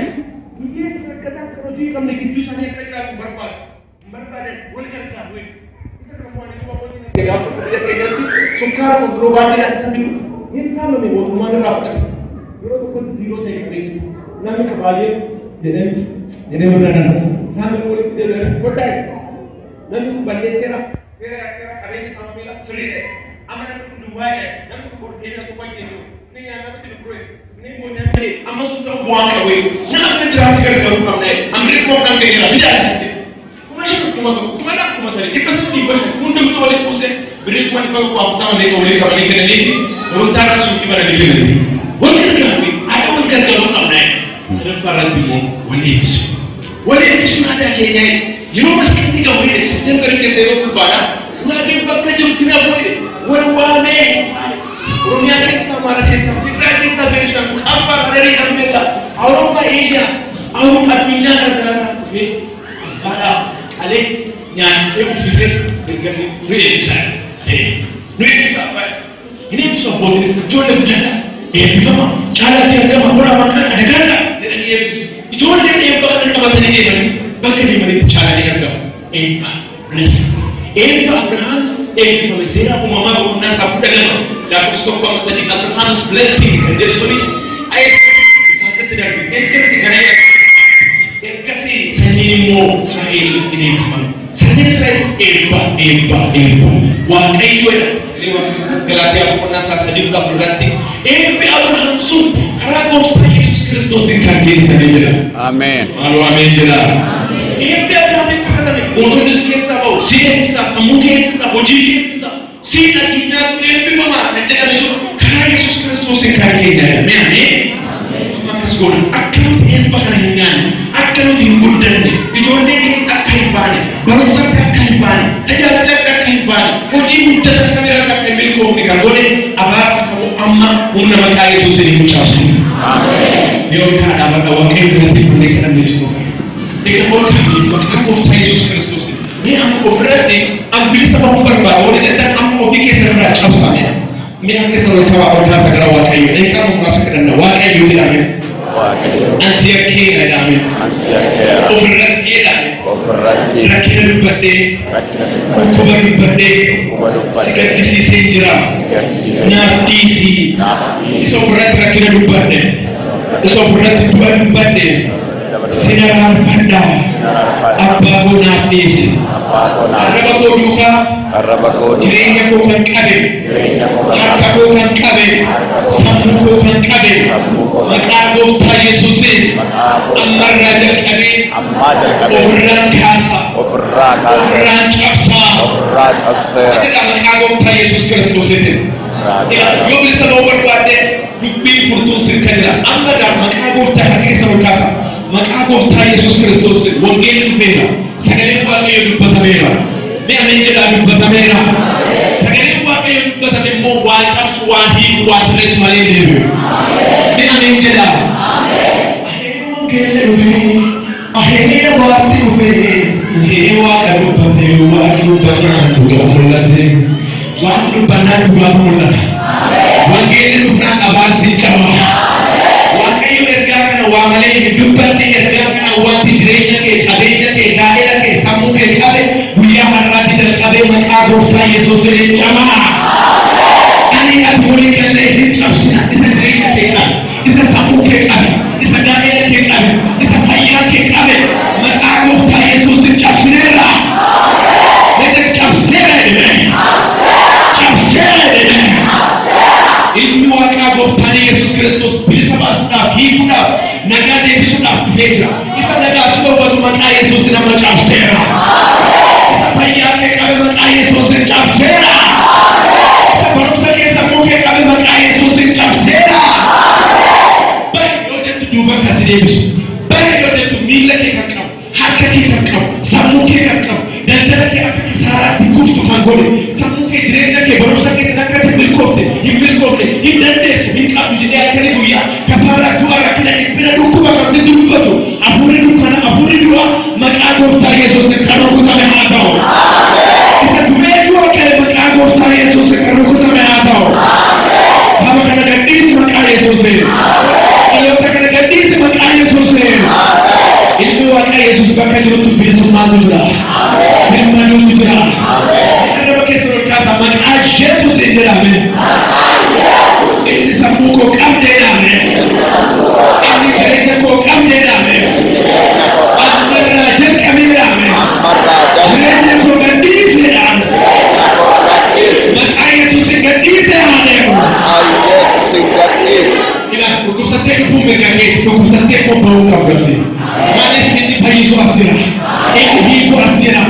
biyyeessi rakkataa kan hojii qabne gidduu isaanii akka jiraatu hin barbaadan wal gargaaru. Isa kan waan itti waamanii gaafa biyya keenyatti sukkaara kontiroobaandiidhaan isa bitu. Hin saamame mootummaan irraa fudhate. Yeroo tokkotti ziiroo ta'e qabeessa. Namni kabaayee jedhee warra saamame walitti deebi'an godhaa. Namni kun balleesseera. Seera yakkeera qabeenya saamameera sirrii ta'e. Amma namni kun duwwaadha. Namni kun deebi'a tokko ajjeesu. Inni nyaatatti dhukkure. Inni boonyamee amma sun ta'u bu'aan qabu. Nama akka jiraatu gargaaru qabna. Amri koo kan ta'eera bidaadha. Kuma shan kuma sadi dhibba sadii bashan hundumtu walitti buuse birrii kuma dhibba tokko afurtama illee walitti qabanii kennanii wantaara suuqii baranii kennanii. Wal gargaaru aadaa wal gargaaruu qabna. Sadaffaa irratti immoo wal eebbisu. Wal eebbisuun aadaa keenyaa yeroo masqalli qabu Seepteembarii keessa yeroo fulbaadhaa Guraageen bakka jirtu na boode wal waamee Oromiyaa keessa Amaaraa keessa Tigraay keessa Beenishaangul Affaar Hadarii Gambeella Awurooppaa Eeshiyaa Awurooppaa addunyaa gargaaraa dhufee abbaadhaa qalee nyaachisee uffisee ergasii nu eebbisaa abbaadha. Hin eebbisu abbootiinis ijoollee guddata eebbifama caalaatti argama horaa maqaan adagaadha jedhanii eebbisu. Ijoolleen eebba kana qabatanii deemanii bakka deemanitti caalanii argamu. Eebba blessing. Eebba Abrahaam eebbifame seera uumamaa boqonnaa isaa 12 lakkoofsa 1 Abrahaam's blessing kan jedhu suni isaanitti darbe. Ergasii sanyiin immoo Israa'el in eebbifame. Sanyiin Israa'el eebba. Waaqayyoodha. Galaatiyaa boqonnaa isaa 3 irratti eebbi Abrahaam sun karaa gooftaa Yesuus Kiristoosiin kan geessame jedha. Ameen. Maaloo ameen jedha. Eebbi Abrahaamiin kakatame mootonnis keessaa bahu si'een isaa sammuu keessaa hojii keessaa siin addunyaa sun eebbifamaa kan jedhame sun karaa Yesuus Kiristoosiin kan geessame. Ameen. Akkas godha akka nuti eebba kana hin nyaanne akka nuti hin guddanne ijoollee keenya akka hin baane barumsatti akka hin baane tajaajilatti akka hin baane hojii guddatan kamira akka hin milkoofne kan godhe abaarsa qabu amma humna maqaa Yesuusiin hin cabsine. Yoo kaadhaa bakka waaqayyo biratti kunneen kadhannee jiru. Egaa olkaanii bakka gooftaa Yesuus Kiristoos mee amma ofirratti bilisa bahuu barbaada wali jedhan amma ofii keessa irraa cabsame. Mee akka isa wal kawaa ol kaasa gara waaqayyo eegaa muraasa kadhanna waaqayyo jedhame. Ansi yakkeedha jedhame. Ofirratti jedhame. Rakkina dubbadhee dhukkuba dubbadhee si gaddisiisee jira. Naaf dhiisii isa ofirratti rakkina dubbadhe isa ofirratti du'a dubbadhe sinaraan fadhaa abbaa koo naaf dhiisi. Arraba koo duukaa jireenya koo kan qabe harka koo kan qabe sammuu koo kan qabe maqaa gooftaa Yesuusiin ammarraa jalqabee ofirraan kaasa ofirraan cabsaa maqaa gooftaa Yesuus Kiristoosiin. Yoo bilisa bahuu barbaadde dubbiin furtuun sirka jira. Amma gaa maqaa gooftaa kan keessa ol kaasa. Maqaa gooftaa Yesuus Kiristoos wangeelli dhufeera. Sagaleen Waaqayyo dubbatameera. Mee ameen jedhaa dubbatameera. Sagaleen Waaqayyo dubbatame immoo waa cabsu वाही वासरेस माले देवे ने अनेक जला अहेरो केले उबे अहेरे वासी उबे ये वाकरू बंदे वाकरू बना दुआ मुल्ला से वाकरू बना दुआ मुल्ला wangeele dhufnaan abaarsiin qaba waaqayyo ergaa kana waa malee hin dubbanne ergaa kana wanti jireenya kee qabeenya kee gaa'ela kee sammuu kee qabe guyyaa har'aatti jalqabee maqaa gooftaa yesuusiin hin camaa ani ati walii gallee hin cabsina isa jireenya kee qabe isa sammuu kee qabe isa gaa'ela kee qabe isa fayyaa kee qabe maqaa gooftaa yesuusiin cabsineerra cabseera jedhame cabseera ilmi waaqaa gooftaan yesus kiristoos bilisa baasuudhaaf hiikuudhaaf nagaa deebisuudhaaf dhufee jira isa nagaas dhowwatu maqaa yesuus nama cabseera isa fayyaa kee qabe maqaa yesuusin cabseera isa barumsa kee sammuu kee qabe maqaa yesuusin cabseera bari yoo jettu duuba kasi deebisu bari yoo jettu miila kee kan qabu harka kee kan qabu sammuu kee kan qabu daldala kee akka kisaaraatti kuftu kan godhe sammuu kee jireenya kee barumsa kee akka hin milkoofne hin dandeessu hin qabdu jedhee akkani guyyaa kasaaraa du'a rakkina dhiphina dhukkuba qabdi dubbatu hafuurri dukkana hafuurri du'a maqaa gooftaa yesuusin kan rukutame haa ta'u isa dhumee du'a kee maqaa gooftaa yesuusin kan rukutame haa ta'u saba kana gadhiisi maqaa yesuusin dhaloota kana gadhiisi maqaa yesuusin ilmi waaqa yesuus bakka jirutti bilisummaatu jira hirmanuutu jira nama keessa olkaasa maqaa yesuusin jedhame inni sammuu koo qabdee dhaame inni jireenya koo qabdee dhaame ammarraa jalqabee dhaame jireenya koo gadhiisee dhaame maqaa yesuusin gadhiisee haa deemu dhukkubsattee dhufuun beekame dhukkubsattee koo bahuu qabdasi maaliif inni fayyisu as jira inni hiiku as jira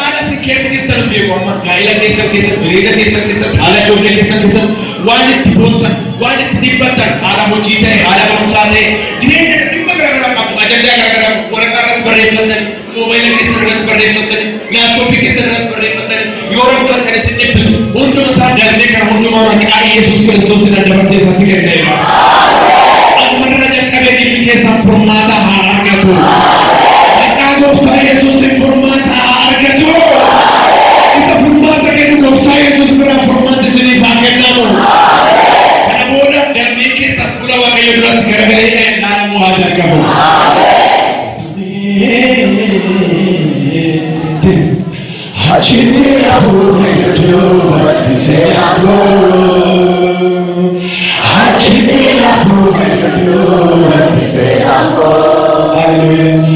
haala si keessatti darbeeku amma gaa'ela keessa jireenya keessa haala ijoollee keessa waan itti boonsan waan itti dhibbatan haala hojii ta'e haala barumsaa ta'e jireenya dhimma garaagaraa qabu ajandaa garaagaraa waraqaa irratti barreeffatanii moobaayila keessa irratti barreeffatanii laaptooppii keessa irratti barreeffatanii yoo rakkoo kan isin dhibbisu hunduma isaa darbee kan hundumaa maqaa yesuus kiristoos dabarsee isatti kenneera ammarra jalqabee dhimmi keessaa furmaata haa argatu maqaa gooftaa yesuusin furmaata haa argatu isa furmaata kennu gooftaa yesuus biraa furmaata isiniif haa kennamu kana booda darbee keessa fuula waaqayyo duratti garagalee ta'e dhaanamu haa jalqabu Achite amore Dio, si sei amore. Achite amore Dio, si sei amore. Alleluia.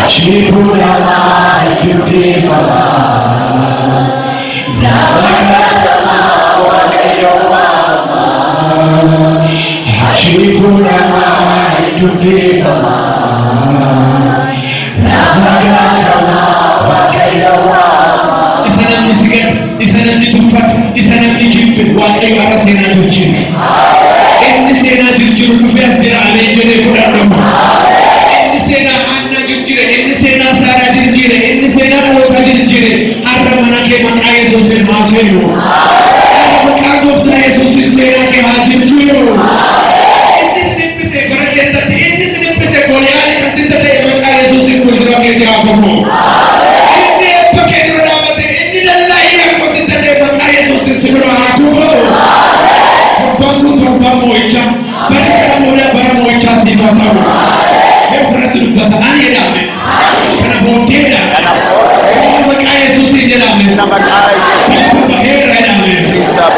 Achite amore Dio, ti ama. Nada sama wakayo ama. Achite amore Dio, ti ama. Nada sama wakayo ama. Isa namni tuffatu isa namni jibbe waaqayyo har'a seenaa jirjire inni seenaa jirjiru dhufee as jira aleen jedhee fudhadhamu inni seenaa Haannaa jirjire inni seenaa Saaraa jirjire inni seenaa dhaloota jirjire har'a mana kee maqaa yesuusin haa seenu har'a maqaa gooftaa yesuusin seenaa kee haa jirjiru inni si dhiphise bara keessatti inni si dhiphise gooliyaad akkasitti ta'e maqaa yesuusin fuuldura keetti haa kufu inni ebba kee dura dhaabate inni dallaa torban mo'icha bara mo'icha siifaa ta'u yoo fudhatti dubbata ani jedhame kana booddeedha maqaa yesuusin jedhame bilisa baheera jedhame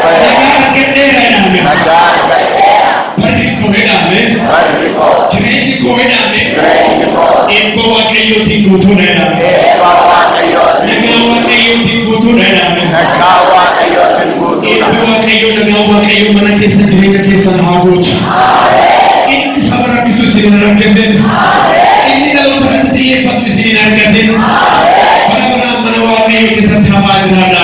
nagaa argadheera jedhame barri koo jedhame jireenyi koo jedhame eebba waaqayyootiin guutuudha jedhame nagaa waaqayyootiin guutuudha jedhame eebbi waaqayyo nagaa waaqayyo mana keessa jireenya keessan haa gochu inni saba rakkisu isin hin rakkisin inni dhaloota irratti xiyyeeffatu isin hin argatin bara baraan mana waaqayyo keessatti hafaa jiraadha